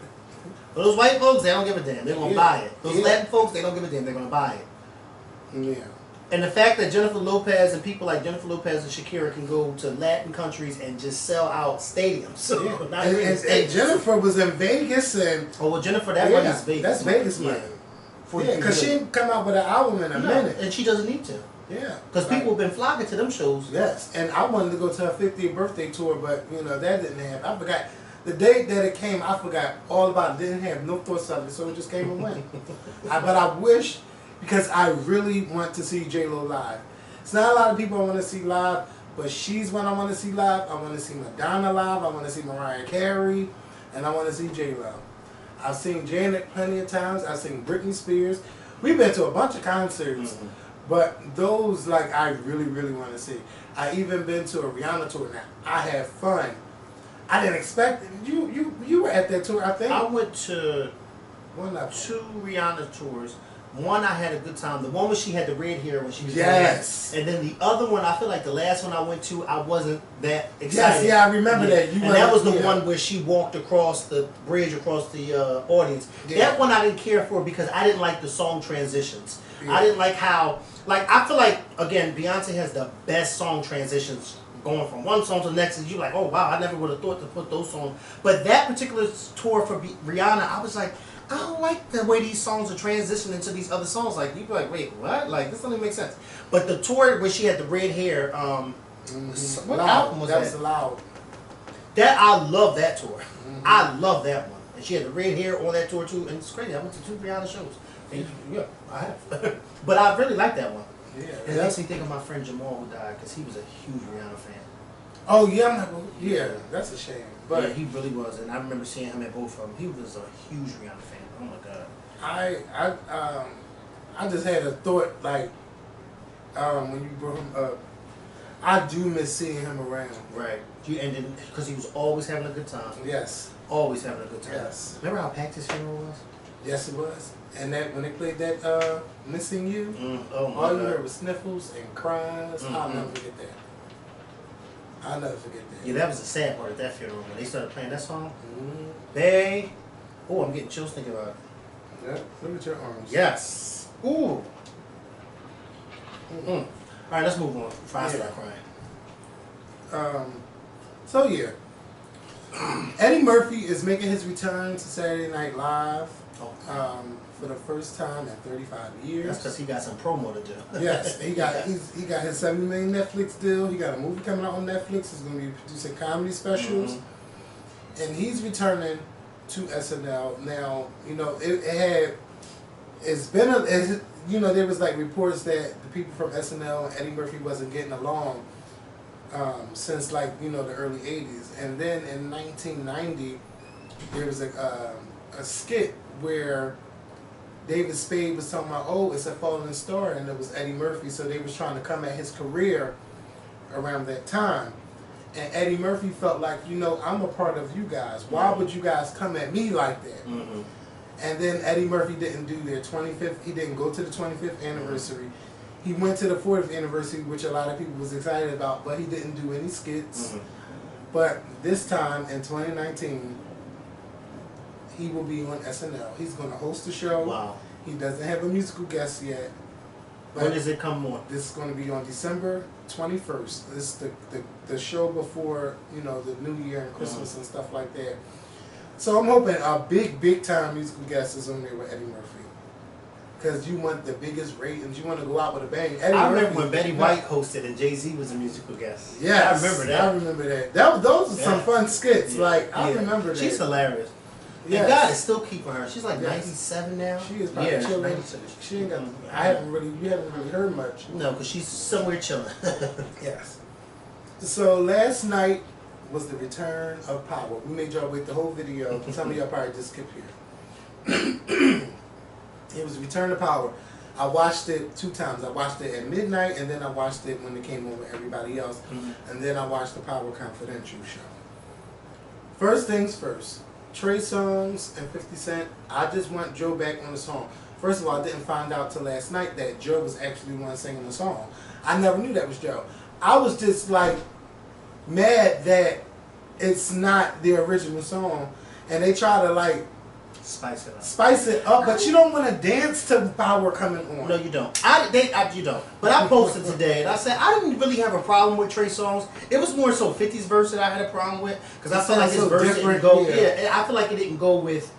B: But those white folks, they don't give a damn. They're gonna buy it. Those Latin folks, they don't give a damn. They're gonna buy it.
A: Yeah.
B: And the fact that Jennifer Lopez and people like Jennifer Lopez and Shakira can go to Latin countries and just sell out stadiums. So
A: and Jennifer was in Vegas and...
B: Oh, well, Jennifer, that money is Vegas.
A: That's Vegas money. Yeah, because she didn't come out with an album in a minute.
B: And she doesn't need to.
A: Yeah.
B: Because people have been flocking to them shows.
A: Yes. And I wanted to go to her 50th birthday tour, but, you know, that didn't happen. I forgot. The date that it came, I forgot all about it. Didn't have no thoughts of it, so it just came and went. But I wish, because I really want to see J-Lo live. It's not a lot of people I want to see live, but she's one I want to see live. I want to see Madonna live. I want to see Mariah Carey. And I want to see J-Lo. I've seen Janet plenty of times. I've seen Britney Spears. We've been to a bunch of concerts. Mm-hmm. But those, like, I really, really want to see. I even been to a Rihanna tour. Now, I had fun. I didn't expect it. You were at that tour, I think.
B: I went to two Rihanna tours. One, I had a good time. The one where she had the red hair when she was and then the other one, I feel like the last one I went to, I wasn't that excited.
A: Yes, yeah, I remember that.
B: And that was the one where she walked across the bridge, across the audience. Yeah. That one I didn't care for because I didn't like the song transitions. Yeah. I didn't like how, like, I feel like, again, Beyonce has the best song transitions going from one song to the next. And you're like, oh, wow, I never would have thought to put those songs. But that particular tour for Rihanna, I was like, I don't like the way these songs are transitioning into these other songs. Like, you'd be like, wait, what? Like, this doesn't make sense. But the tour where she had the red hair, what album was that?
A: That was Loud.
B: That, I love that tour. I love that one. And she had the red hair on that tour, too. And it's crazy. I went to 2 Rihanna shows. And yeah, I have. But I really like that one.
A: Yeah.
B: It makes me think of my friend Jamal who died because he was a huge Rihanna fan.
A: Oh, yeah. Yeah, that's a shame. But
B: yeah, he really was. And I remember seeing him at both of them. He was a huge Rihanna fan. Oh, my God.
A: I just had a thought, like, when you brought him up, I do miss seeing him around.
B: Right. And then, because he was always having a good time.
A: Yes.
B: Always having a good time.
A: Yes.
B: Remember how packed his funeral was?
A: Yes, it was. And that when they played that Missing You,
B: oh my
A: all you
B: God.
A: heard was sniffles and cries. I'll never forget that. I'll never forget that.
B: Yeah, that was the sad part of that funeral when they started playing that song.
A: Mm-hmm.
B: Bae. Oh, I'm getting chills thinking about it.
A: Yeah, look at your arms.
B: Yes. Ooh. Mm-mm. All right, let's move on before I start crying.
A: So yeah, Eddie Murphy is making his return to Saturday Night Live for the first time in 35 years.
B: That's because he got some promo to do.
A: Yes, he got his 70 million Netflix deal. He got a movie coming out on Netflix. He's going to be producing comedy specials, and he's returning to SNL. Now, you know, there was like reports that the people from SNL and Eddie Murphy wasn't getting along since like, you know, the early 80s. And then in 1990, there was a skit where David Spade was talking about, oh, it's a falling star, and it was Eddie Murphy. So they was trying to come at his career around that time. And Eddie Murphy felt like, you know, I'm a part of you guys. Why would you guys come at me like that? Mm-hmm. And then Eddie Murphy didn't do their 25th. He didn't go to the 25th anniversary. He went to the 40th anniversary, which a lot of people was excited about, but he didn't do any skits. Mm-hmm. But this time in 2019, he will be on SNL. He's going to host the show. Wow. He doesn't have a musical guest yet.
B: When does it come on?
A: This is going to be on December 21st. This is the show before, you know, the New Year and Christmas and stuff like that. So I'm hoping a big time musical guest is on there with Eddie Murphy. Because you want the biggest ratings. You want to go out with a bang.
B: I remember when Betty White hosted and Jay-Z was a musical guest.
A: Yeah,
B: I remember that.
A: I remember that. Those are some fun skits. Yeah. Like, I remember that.
B: She's hilarious. Yes. And God is still keeping her. She's like 97 now.
A: She is probably chilling. She ain't got. We haven't really heard much.
B: No, because she's somewhere chilling.
A: Yes. So last night was the return of Power. We made y'all wait the whole video. Some of y'all probably just skipped here. It was Return of Power. I watched it 2 times. I watched it at midnight, and then I watched it when it came over everybody else, and then I watched the Power Confidential show. First things first. Trey Songz and 50 Cent, I just want Joe back on the song. First of all, I didn't find out till last night that Joe was actually the one singing the song. I never knew that was Joe. I was just like mad that it's not the original song, and they try to like spice it up, but you don't want to dance to Power coming on.
B: No, you don't. You don't. But I posted today, and I said I didn't really have a problem with Trey Songz. It was more so 50's verse that I had a problem with, because I felt like his verse didn't go. Yeah, I feel like it didn't go with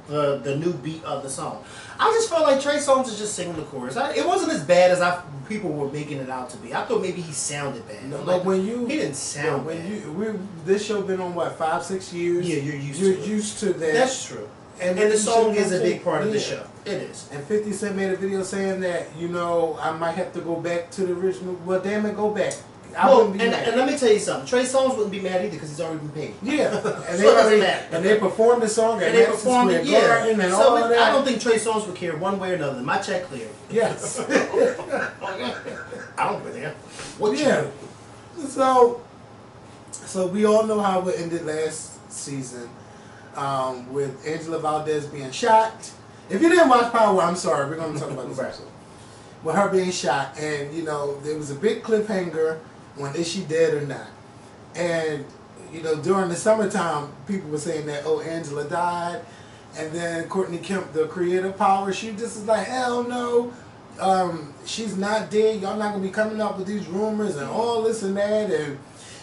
B: the new beat of the song. I just felt like Trey Songz is just singing the chorus. It wasn't as bad as people were making it out to be. I thought maybe he sounded bad.
A: No,
B: like,
A: but he
B: didn't sound bad.
A: This show been on what, 5-6 years?
B: Yeah, you're used to that.
A: That's true.
B: And the song is a big part of the show. It is.
A: And 50 Cent made a video saying that, you know, I might have to go back to the original. Well, damn it, go back. I wouldn't be mad.
B: And let me tell you something. Trey Songz wouldn't be mad either because he's already been paid.
A: Yeah. And
B: so
A: they performed the song at Madison Square Garden and all of that.
B: I don't think Trey Songz would care one way or another. My check cleared.
A: Yes.
B: I don't care. What you
A: do? So we all know how it ended last season. With Angela Valdez being shot. If you didn't watch Power, I'm sorry, we're going to talk about this episode. With her being shot, and you know, there was a big cliffhanger on is she dead or not. And you know, during the summertime, people were saying that, oh, Angela died. And then Courtney Kemp, the creator of Power, she just was like, hell no, she's not dead. Y'all not going to be coming up with these rumors and all this and that. And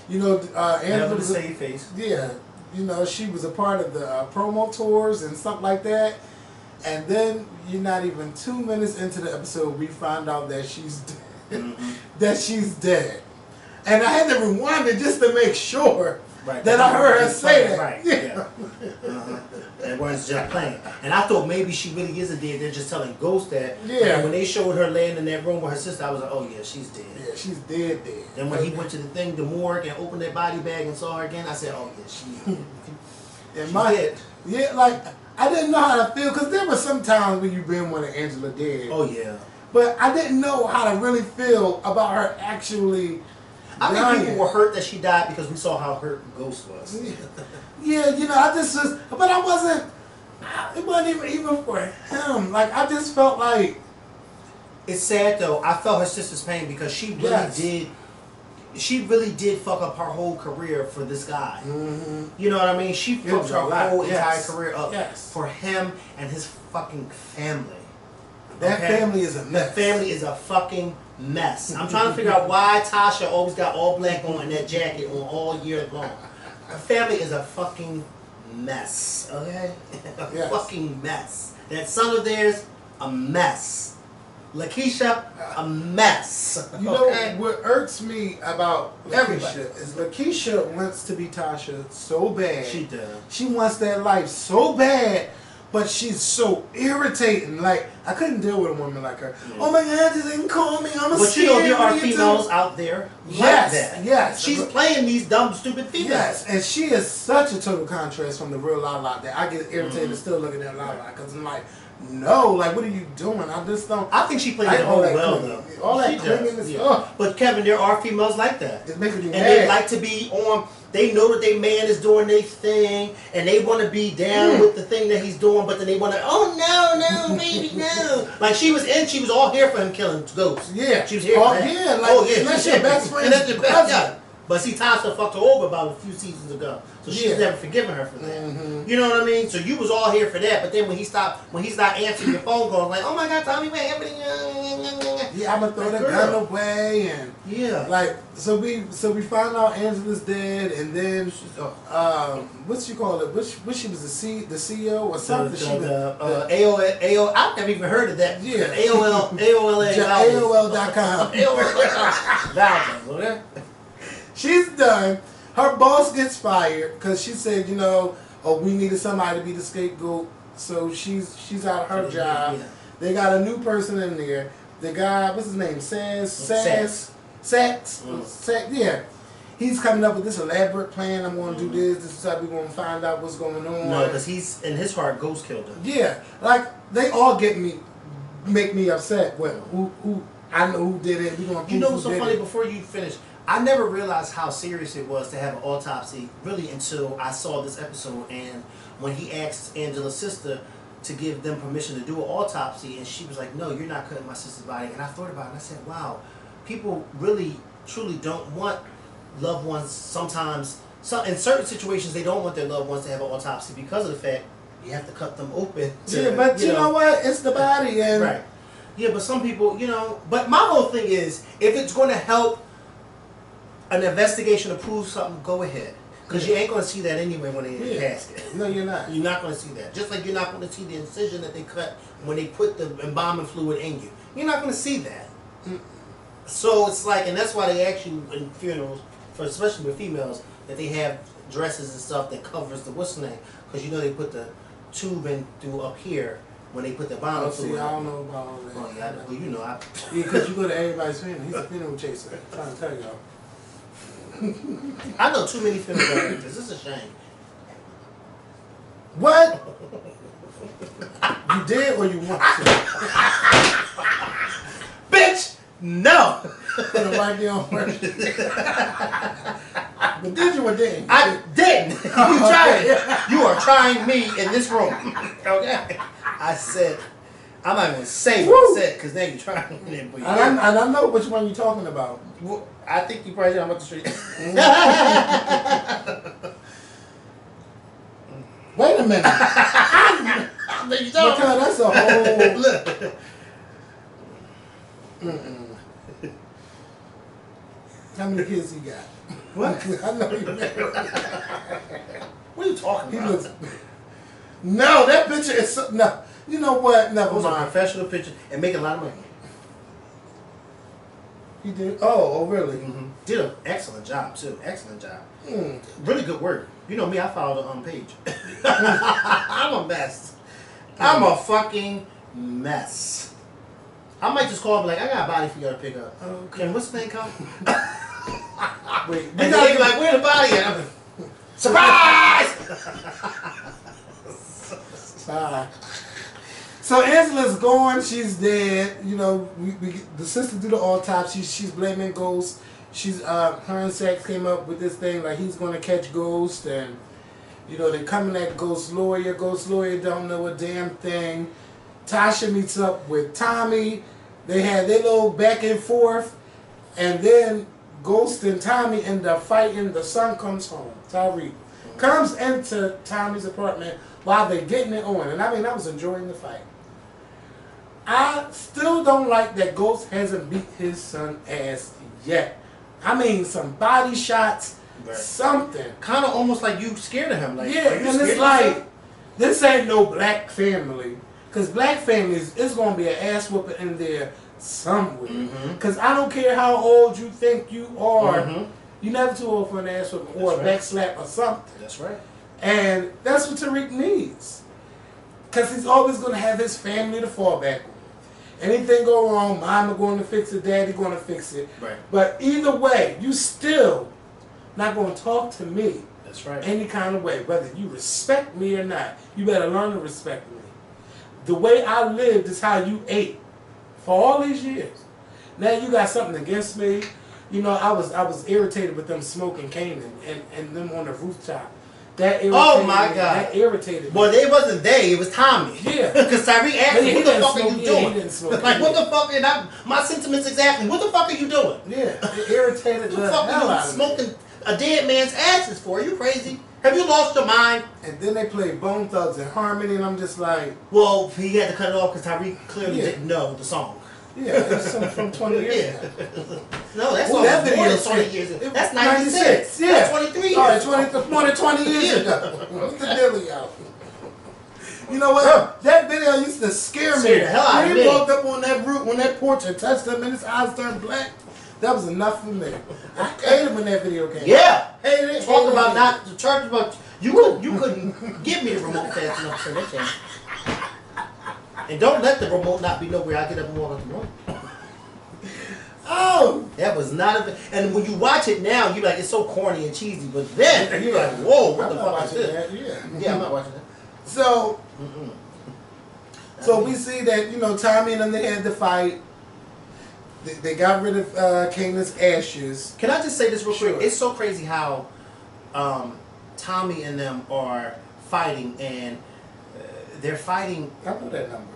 A: you know, Angela
B: was a save face.
A: Yeah. You know, she was a part of the promo tours and stuff like that. And then, you're not even 2 minutes into the episode, we find out that she's dead. That she's dead. And I had to rewind it just to make sure that I heard her say that.
B: Right, yeah. That wasn't just playing. And I thought maybe she really isn't dead. They're just telling Ghost that.
A: Yeah.
B: And when they showed her laying in that room with her sister, I was like, oh yeah, she's dead.
A: Yeah, she's dead.
B: Then when he went to the morgue and opened that body bag and saw her again, I said, oh yeah, she's
A: dead. Yeah, like, I didn't know how to feel, because there were some times when you've been with Angela dead.
B: Oh yeah.
A: But I didn't know how to really feel about her actually
B: I think people were hurt that she died because we saw how hurt Ghost was.
A: Yeah, you know, I just was, but I wasn't, it wasn't even for him. Like, I just felt like.
B: It's sad though, I felt her sister's pain because she really did she really did fuck up her whole career for this guy.
A: Mm-hmm.
B: You know what I mean? She fucked her whole entire career up
A: for
B: him and his fucking family.
A: That family is a mess.
B: That family is a fucking mess. I'm trying to figure out why Tasha always got all black on in that jacket on all year long. Her family is a fucking mess. Okay? A fucking mess. That son of theirs, a mess. Lakeisha, a mess.
A: You know what irks me about Lakeisha is Lakeisha wants to be Tasha so bad.
B: She does.
A: She wants that life so bad, but she's so irritating. Like, I couldn't deal with a woman like her. Yeah. Oh my God, they didn't call me. I'm a
B: But you know there are females out there like that.
A: Yes.
B: She's playing these dumb, stupid females.
A: Yes, and she is such a total contrast from the real Lala that I get irritated still looking at Lala because I'm like, no, like, what are you doing? I just don't.
B: I think she played it whole well, though.
A: All that clinging and stuff.
B: But Kevin, there are females like that.
A: It's making me mad.
B: And they like to be on. They know that their man is doing their thing, and they want to be down with the thing that he's doing. But then they want to, oh no, baby, no. Like she was all here for him killing ghosts.
A: Yeah,
B: she was here. For that.
A: Yeah, like that's your best friend.
B: That's your best. Yeah. But see, Tasha fucked her over about a few seasons ago, so she's never forgiven her for that.
A: Mm-hmm.
B: You know what I mean? So you was all here for that, but then when he's not answering your phone calls, like, oh my God, Tommy, where everything?
A: Yeah, I'm gonna throw the gun away, and like, so we find out Angela's dead, and then what she call it? What she was the CEO or something?
B: AOL. I've never even heard of that.
A: Yeah,
B: AOL.
A: AOL.com.
B: AOL.com. Okay.
A: She's done. Her boss gets fired because she said, you know, we needed somebody to be the scapegoat. So she's out of her job. Yeah. They got a new person in there. The guy, what's his name? Sax. Yeah. He's coming up with this elaborate plan. I'm going to do this. This is how we're going to find out what's going on.
B: No, because he's in his heart, Ghost killed him.
A: Yeah, like they all make me upset. Well, who I know who did it.
B: You know what's so funny? Before you finish. I never realized how serious it was to have an autopsy, really, until I saw this episode. And when he asked Angela's sister to give them permission to do an autopsy, and she was like, no, you're not cutting my sister's body. And I thought about it, and I said, wow, people really, truly don't want loved ones sometimes. In certain situations, they don't want their loved ones to have an autopsy because of the fact you have to cut them open.
A: But you know what? It's the body. And
B: right. Yeah, but some people, you know, but my whole thing is, if it's going to help an investigation to prove something, go ahead. Because you ain't going to see that anyway when they in the casket.
A: No, you're not.
B: You're not going to see that. Just like you're not going to see the incision that they cut when they put the embalming fluid in you. You're not going to see that. So it's like, and that's why they ask you in funerals, especially with females, that they have dresses and stuff that covers the what's name. Because you know they put the tube in through up here when they put the embalming fluid.
A: See, I don't know about all that.
B: Oh, yeah, well, you know.
A: Yeah, because you go to everybody's funeral. He's a funeral chaser. I'm trying to tell y'all.
B: I know too many funeral directors. This is a shame.
A: What? You did or you want to?
B: Bitch, no.
A: Put it right there on first. But did you or didn't?
B: I didn't. You tried. You are trying me in this room. Okay. I said, I'm not going to say what I said because now you're trying it. But
A: and I know which one you're talking about.
B: Well, I think you probably know I'm up the street.
A: Wait a minute.
B: Because
A: that's a whole...
B: Look.
A: How many kids he got?
B: What?
A: I know you married.
B: What are you talking about?
A: Looks, no, that picture is... So, no. You know what? Never
B: mind.
A: mind.
B: A professional picture and make a lot of money.
A: He did? Oh, really?
B: Mm-hmm. Did an excellent job, too. Excellent job. Really good work. You know me, I followed the page. I'm a mess. I'm a fucking mess. I might just call and be like, I got a body for y'all to pick up. Okay. And what's the name called?
A: Wait.
B: And then they be like, where the body at? I'm like, surprise!
A: So Angela's gone. She's dead. You know, the sister do the autopsy. She's blaming Ghost. Her and Sax came up with this thing like he's gonna catch Ghost, and you know they're coming at Ghost lawyer. Ghost lawyer don't know a damn thing. Tasha meets up with Tommy. They had their little back and forth, and then Ghost and Tommy end up fighting. The son comes home. Tyreek comes into Tommy's apartment while they're getting it on. And I mean, I was enjoying the fight. I still don't like that Ghost hasn't beat his son ass yet. I mean, some body shots, something.
B: Kind of almost like you scared of him. Like,
A: Yeah, and it's like, this ain't no black family. Because black families, it's going to be an ass whooping in there somewhere. Because I don't care how old you think you are, you're never too old for an ass whooping or a back slap or something.
B: That's right.
A: And that's what Tariq needs. Because he's always going to have his family to fall back on. Anything go wrong, mama going to fix it, daddy going to fix it.
B: Right.
A: But either way, you still not going to talk to me.
B: That's right.
A: Any kind of way. Whether you respect me or not, you better learn to respect me. The way I lived is how you ate for all these years. Now you got something against me. You know, I was irritated with them smoking Canaan and them on the rooftop. That irritated
B: Oh my
A: me.
B: God.
A: That irritated me.
B: Well, it wasn't they, it was Tommy.
A: Yeah.
B: Because Tyreek asked me, what the fuck are you
A: he
B: doing?
A: didn't smoke.
B: Like, what the fuck? And my sentiments exactly. What the fuck are you doing?
A: Yeah, it irritated
B: What
A: the
B: the fuck
A: hell
B: are
A: out
B: you
A: of me.
B: smoking a dead man's asses for? Are you crazy? Have you lost your mind?
A: And then they played Bone Thugs and Harmony, and I'm just like,
B: Well, he had to cut it off because Tyreek clearly
A: Yeah.
B: didn't know the song.
A: yeah, it's something from 20 years
B: Yeah.
A: ago.
B: No, that's
A: Well,
B: all
A: that
B: more
A: video
B: than 20
A: shit,
B: years ago.
A: it was
B: That's 96.
A: Yeah.
B: That's 23 years
A: All right,
B: ago.
A: more than 20 years ago. What's the dealio? You know what? That video used to scare me.
B: Scared the hell out of
A: When
B: me.
A: he walked up on that roof, on that porch and touched him and his eyes turned black, that was enough for me. I hated when that video came out.
B: Yeah.
A: Hated it.
B: Talk
A: hated
B: about
A: it.
B: not the church, but you couldn't give me the remote fast enough to turn that channel. And don't let the remote not be nowhere. I get up and walk out the room.
A: Oh!
B: That was not a. And when you watch it now, you're like, it's so corny and cheesy. But then you're like, whoa, what
A: I'm
B: the
A: not
B: fuck is
A: watching
B: this?
A: that. Yeah.
B: Yeah, I'm not watching that.
A: So, we see that, you know, Tommy and them, they had to fight. They got rid of Canaan's ashes.
B: Can I just say this real quick?
A: Sure.
B: It's so crazy how Tommy and them are fighting, and they're fighting.
A: I know that number.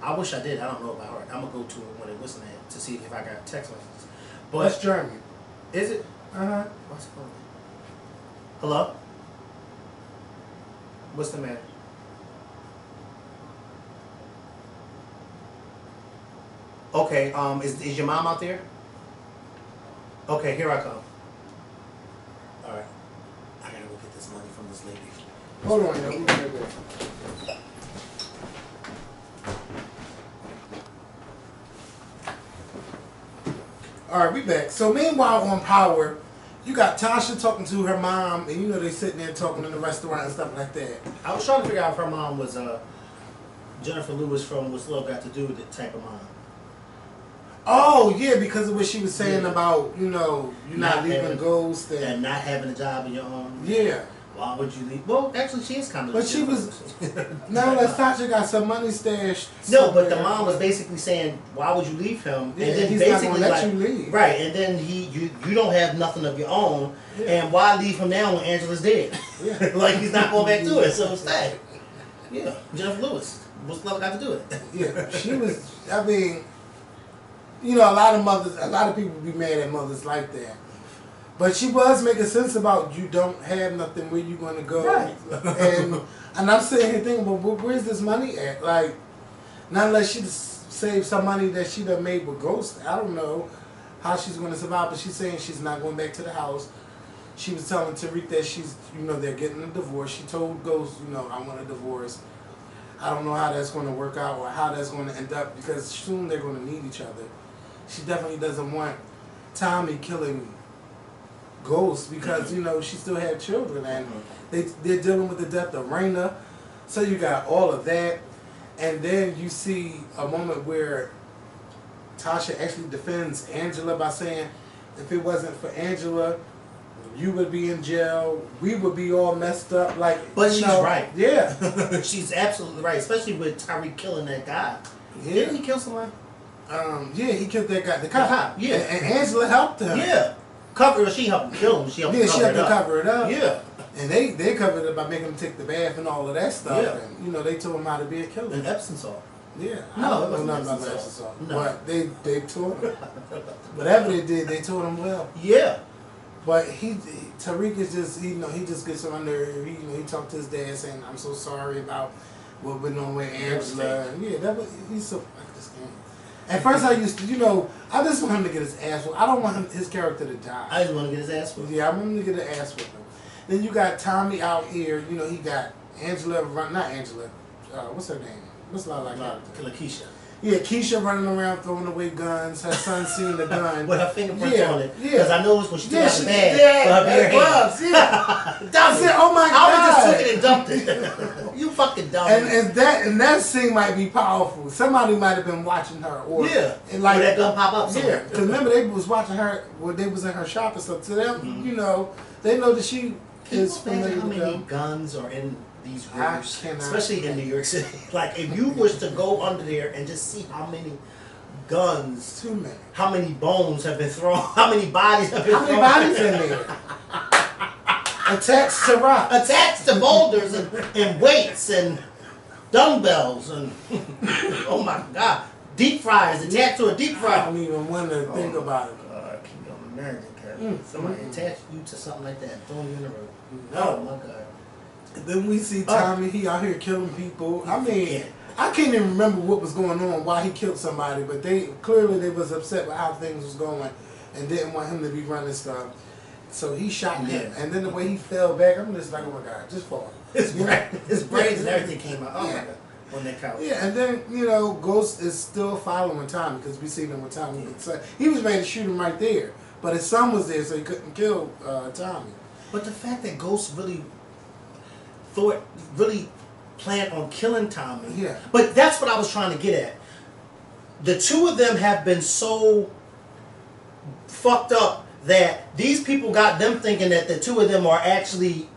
B: I wish I did. I don't know about her. I'm gonna go to it when it wasn't at to see if I got text messages. But
A: West Germany.
B: is it?
A: Uh-huh.
B: What's the phone? Hello? What's the matter? Okay, is your mom out there? Okay, here I come. Alright. I gotta go get this money from this lady.
A: Hold on, yo. We'll be right back. All right, we back. So meanwhile on Power, you got Tasha talking to her mom, and you know they sitting there talking in the restaurant and stuff like that.
B: I was trying to figure out if her mom was Jennifer Lewis from What's Love Got to Do with it type of mom.
A: Oh yeah, because of what she was saying
B: Yeah.
A: about, you know, you're not
B: Not
A: leaving
B: having-
A: Ghost
B: And
A: and
B: not having a job of your own.
A: yeah.
B: Why would you leave? Well, actually, she is kind of.
A: But she was now that Tasha got some money stashed.
B: No, but the
A: somewhere.
B: mom was basically saying, "Why would you leave him?"
A: Yeah,
B: and then
A: he's not
B: basically
A: gonna let
B: like,
A: you leave.
B: right? And then you don't have nothing of your own,
A: Yeah.
B: and why leave him now when Angela's dead?
A: Yeah.
B: Like he's not going back to it, so it's that. Yeah, Jennifer Lewis. What's love got to do with it?
A: Yeah, she was. I mean, you know, a lot of people be mad at mothers like that. But she was making sense about you don't have nothing where you gonna go,
B: Right.
A: and I'm sitting here thinking, but where's this money at? Like, not unless she saved some money that she done made with Ghost. I don't know how she's gonna survive, but she's saying she's not going back to the house. She was telling Tariq that she's, you know, they're getting a divorce. She told Ghost, you know, I want a divorce. I don't know how that's going to work out or how that's going to end up because soon they're going to need each other. She definitely doesn't want Tommy killing Ghost because, you know, she still had children and they're dealing with the death of Raina. So you got all of that. And then you see a moment where Tasha actually defends Angela by saying, if it wasn't for Angela, you would be in jail. We would be all messed up. Like,
B: But
A: you
B: she's
A: know,
B: right.
A: Yeah.
B: She's absolutely right, especially with Tyreek killing that guy.
A: Yeah.
B: Didn't he kill someone?
A: Yeah, he killed that guy. The cop.
B: cop, yeah.
A: And Angela helped him.
B: Yeah. Cover. She helped him kill him. She helped
A: Yeah,
B: him
A: she
B: cover
A: had
B: it
A: to
B: up.
A: cover it up.
B: Yeah.
A: And they covered it by making him take the bath and all of that stuff.
B: Yeah.
A: And, you know, they told him how to be a killer.
B: And Epsom salt.
A: Yeah,
B: No,
A: I don't
B: it
A: know
B: wasn't
A: nothing about
B: Epsom
A: Epsom
B: salt.
A: salt.
B: No.
A: But they taught him. Whatever they did, they taught him well.
B: Yeah.
A: But Tariq is just, he just gets on my nerve. He talked to his dad saying, "I'm so sorry about what went on with Angela." And yeah, he's so fuck this game. At first, I used to, I just want him to get his ass whooped. I don't want his character to die.
B: I just want to get his ass whooped.
A: Yeah, I want him to get his ass whooped. Then you got Tommy out here. He got Angela, not Angela. What's her name? What's la like?
B: Lakeisha.
A: Yeah, Keisha running around throwing away guns. Her son seen the gun.
B: With her fingerprints on it.
A: Yeah.
B: Because I noticed when she took out the bag,
A: yeah,
B: her bare
A: gloves.
B: hands.
A: Yeah.
B: Dumb
A: I said, oh my God.
B: I just took it and dumped it. You fucking dumb.
A: And that scene might be powerful. Somebody might have been watching her. Or,
B: yeah.
A: And like,
B: that gun pop up somewhere.
A: Yeah. Because remember, they was watching her when they was in her shop and stuff. To them, they know that she is familiar
B: how
A: with
B: many
A: them.
B: guns are in these
A: I
B: rivers,
A: cannot.
B: especially in New York City. Like, if you was to go under there and just see how many guns,
A: Too many.
B: how many bones have been thrown, how many bodies have been
A: How
B: thrown.
A: many bodies in there? Attached to rock.
B: Attached to boulders and weights and dumbbells and oh my God, deep fryers attached to a deep
A: I
B: fryer.
A: don't even want to think about it.
B: Can you imagine, Kevin? Somebody attach you to something like that, throwing you in the road.
A: No.
B: Oh my God.
A: Then we see Tommy, he out here killing people. I mean,
B: Yeah.
A: I can't even remember what was going on, why he killed somebody, but they was upset with how things was going and didn't want him to be running stuff. So he shot him.
B: Yeah.
A: And then the way he fell back, I'm just like, oh my God, just fall.
B: His brains and everything came out. Oh my God. On that couch.
A: Yeah, and then, Ghost is still following Tommy because we seen him with Tommy. So he was ready to shoot him right there. But his son was there, so he couldn't kill Tommy.
B: But the fact that Ghost really planned on killing Tommy.
A: Yeah.
B: But that's what I was trying to get at. The two of them have been so fucked up that these people got them thinking that the two of them are actually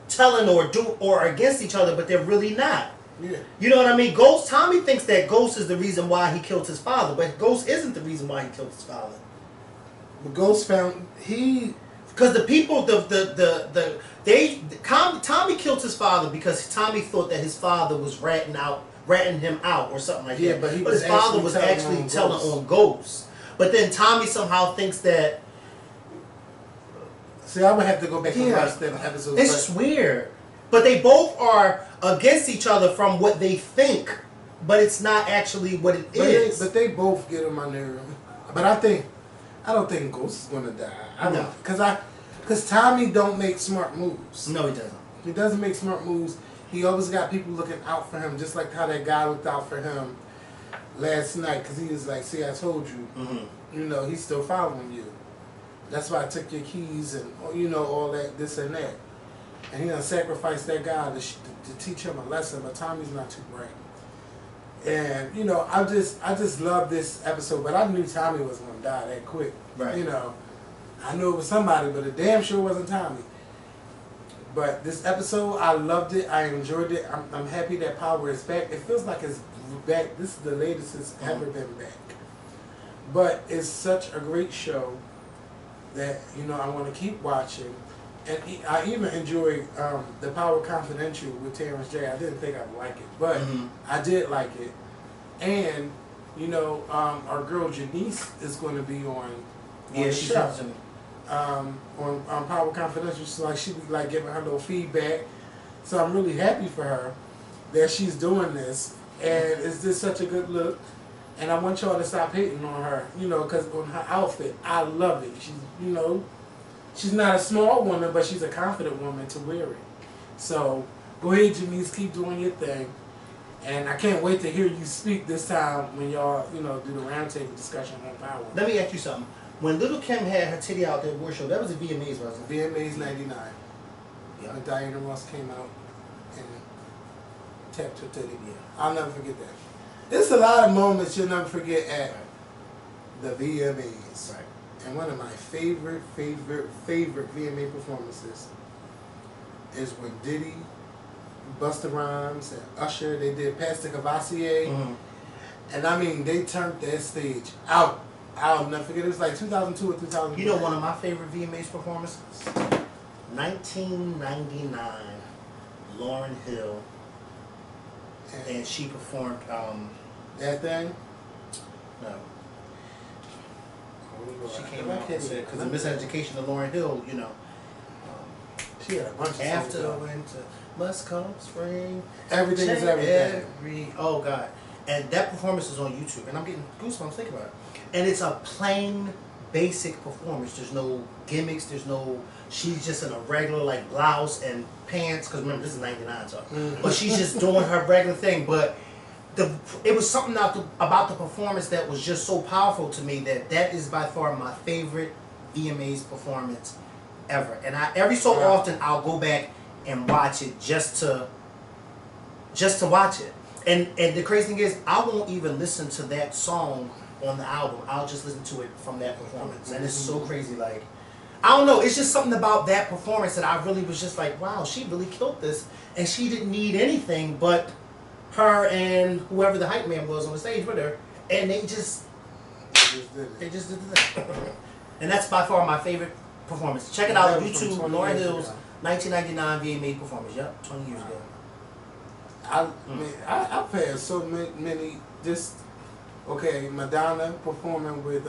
B: telling or against each other, but they're really not.
A: Yeah.
B: You know what I mean? Tommy thinks that Ghost is the reason why he killed his father, but Ghost isn't the reason why he killed his father.
A: But Ghost
B: Because the people, Tommy killed his father because Tommy thought that his father was ratting him out or something like that.
A: But
B: his father was actually telling on Ghost. But then Tommy somehow thinks that.
A: See, I would have to go back and watch that episode.
B: It's just weird. But they both are against each other from what they think, but it's not actually what it is.
A: But they both get on my nerve. But I don't think Ghost is gonna die.
B: No.
A: Because Tommy don't make smart moves.
B: No, he doesn't.
A: He doesn't make smart moves. He always got people looking out for him, just like how that guy looked out for him last night. Because he was like, "See, I told you.
B: Mm-hmm.
A: He's still following you. That's why I took your keys and all that, this and that." And he done sacrificed that guy to teach him a lesson. But Tommy's not too bright. And I just love this episode. But I knew Tommy was gonna die that quick.
B: Right.
A: I knew it was somebody, but it damn sure wasn't Tommy. But this episode, I loved it. I enjoyed it. I'm happy that Power is back. It feels like it's back. This is the latest it's ever been back. But it's such a great show that I want to keep watching. And I even enjoy the Power Confidential with Terrence J. I didn't think I'd like it, but I did like it. And our girl Janice is going to be on the
B: she's
A: show.
B: awesome.
A: On Power Confidential. So she be giving her little feedback. So I'm really happy for her that she's doing this, and it's just such a good look. And I want y'all to stop hating on her, because on her outfit, I love it. She's not a small woman, but she's a confident woman to wear it. So go ahead, Janice, keep doing your thing. And I can't wait to hear you speak this time when y'all, do the roundtable discussion on Power.
B: Let me ask you something. When Little Kim had her titty out at the award show, that was a VMAs, wasn't it?
A: VMAs 99.
B: Yeah.
A: When Diana Ross came out and tapped her titty.
B: Yeah.
A: I'll never forget that. There's a lot of moments you'll never forget at the VMAs.
B: Right.
A: And one of my favorite VMA performances is when Diddy, Busta Rhymes, and Usher, they did Pastor Cavassier. And I mean, they turned that stage out. I'll never forget. It was like 2002 or 2003.
B: You know one of my favorite VMAs performances? 1999, Lauryn Hill and she performed.
A: That thing.
B: No. She came out and said, because of Miseducation of Lauryn Hill, you know.
A: She had a bunch of
B: After
A: songs.
B: winter must come spring.
A: Everything is everything.
B: Oh God! And that performance is on YouTube, and I'm getting goosebumps thinking about it. And it's a plain, basic performance. There's no gimmicks. There's no. She's just in a regular like blouse and pants. Because remember, this is '99, so. But she's just doing her regular thing. But it was something about the performance that was just so powerful to me that is by far my favorite VMAs performance ever. And every so often I'll go back and watch it just to watch it. And the crazy thing is I won't even listen to that song on the album. I'll just listen to it from that performance. And it's so crazy. Like, I don't know, it's just something about that performance that I really was just like, wow, she really killed this. And she didn't need anything but her and whoever the hype man was on the stage with her. And they just did the thing. And that's by far my favorite performance. Check it out on YouTube, Lauryn Hill's 1999 VMA performance. Yep, 20 years ago.
A: I've had so many okay, Madonna performing with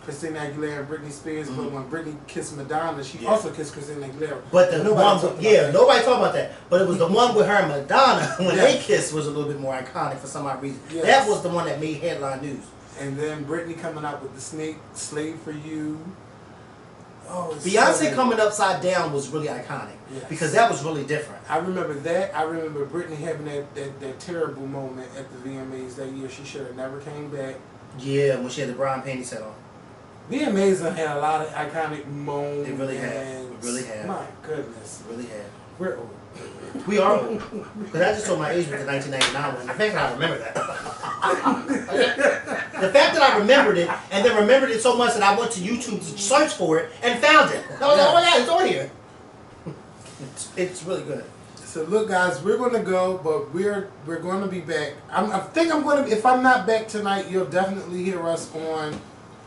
A: Christina Aguilera and Britney Spears, but when Britney kissed Madonna, she also kissed Christina Aguilera.
B: But the nobody talked about that. But it was the one with her and Madonna when they kissed was a little bit more iconic for some odd reason. Yes. That was the one that made headline news.
A: And then Britney coming out with the Snake, Slave for You. Oh,
B: Beyonce coming upside down was really iconic because that was really different.
A: I remember that. I remember Britney having that terrible moment at the VMAs that year. She should have never came back.
B: Yeah, when she had the brown panty set on.
A: VMAs have had a lot of iconic moments.
B: They really have. It really have.
A: My goodness.
B: Really have.
A: We're old.
B: We are old. Because I just told my age with the 1999 one. The fact that I remember that. The fact that I remembered it, and then remembered it so much that I went to YouTube to search for it and found it. I was like, oh my God, it's on here. It's really good.
A: So look, guys, we're going to go, but we're going to be back. I think I'm going to. If I'm not back tonight, you'll definitely hear us on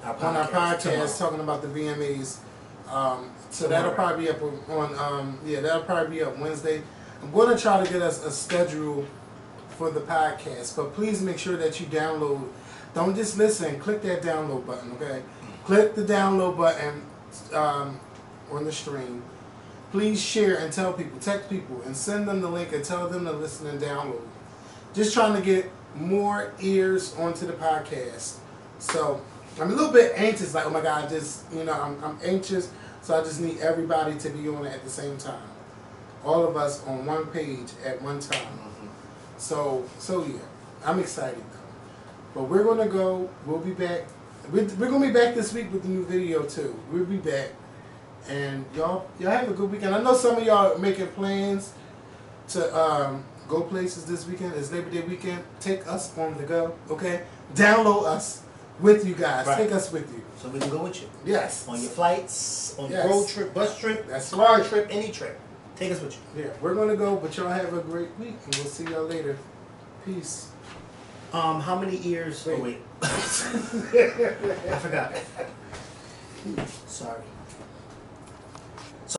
A: our podcast talking about the VMAs. So that'll probably be up on that'll probably be up Wednesday. I'm going to try to get us a schedule for the podcast, but please make sure that you download. Don't just listen. Click that download button, okay? Click the download button on the stream. Please share and tell people, text people, and send them the link and tell them to listen and download. Just trying to get more ears onto the podcast. So I'm a little bit anxious, like, oh my God, I'm anxious, so I just need everybody to be on it at the same time. All of us on one page at one time. So yeah, I'm excited though. But we're gonna go. We'll be back. We're gonna be back this week with the new video too. We'll be back, and y'all have a good weekend. I know some of y'all are making plans to go places this weekend. It's Labor Day weekend. Take us on the go, okay? Download us with you guys. Right. Take us with you,
B: so we can go with you.
A: Yes.
B: On your flights, on your road trip, bus trip,
A: car
B: trip, any trip. Take us with you.
A: Yeah, we're gonna go, but y'all have a great week, and we'll see y'all later. Peace.
B: How many ears? Wait. I forgot. Sorry.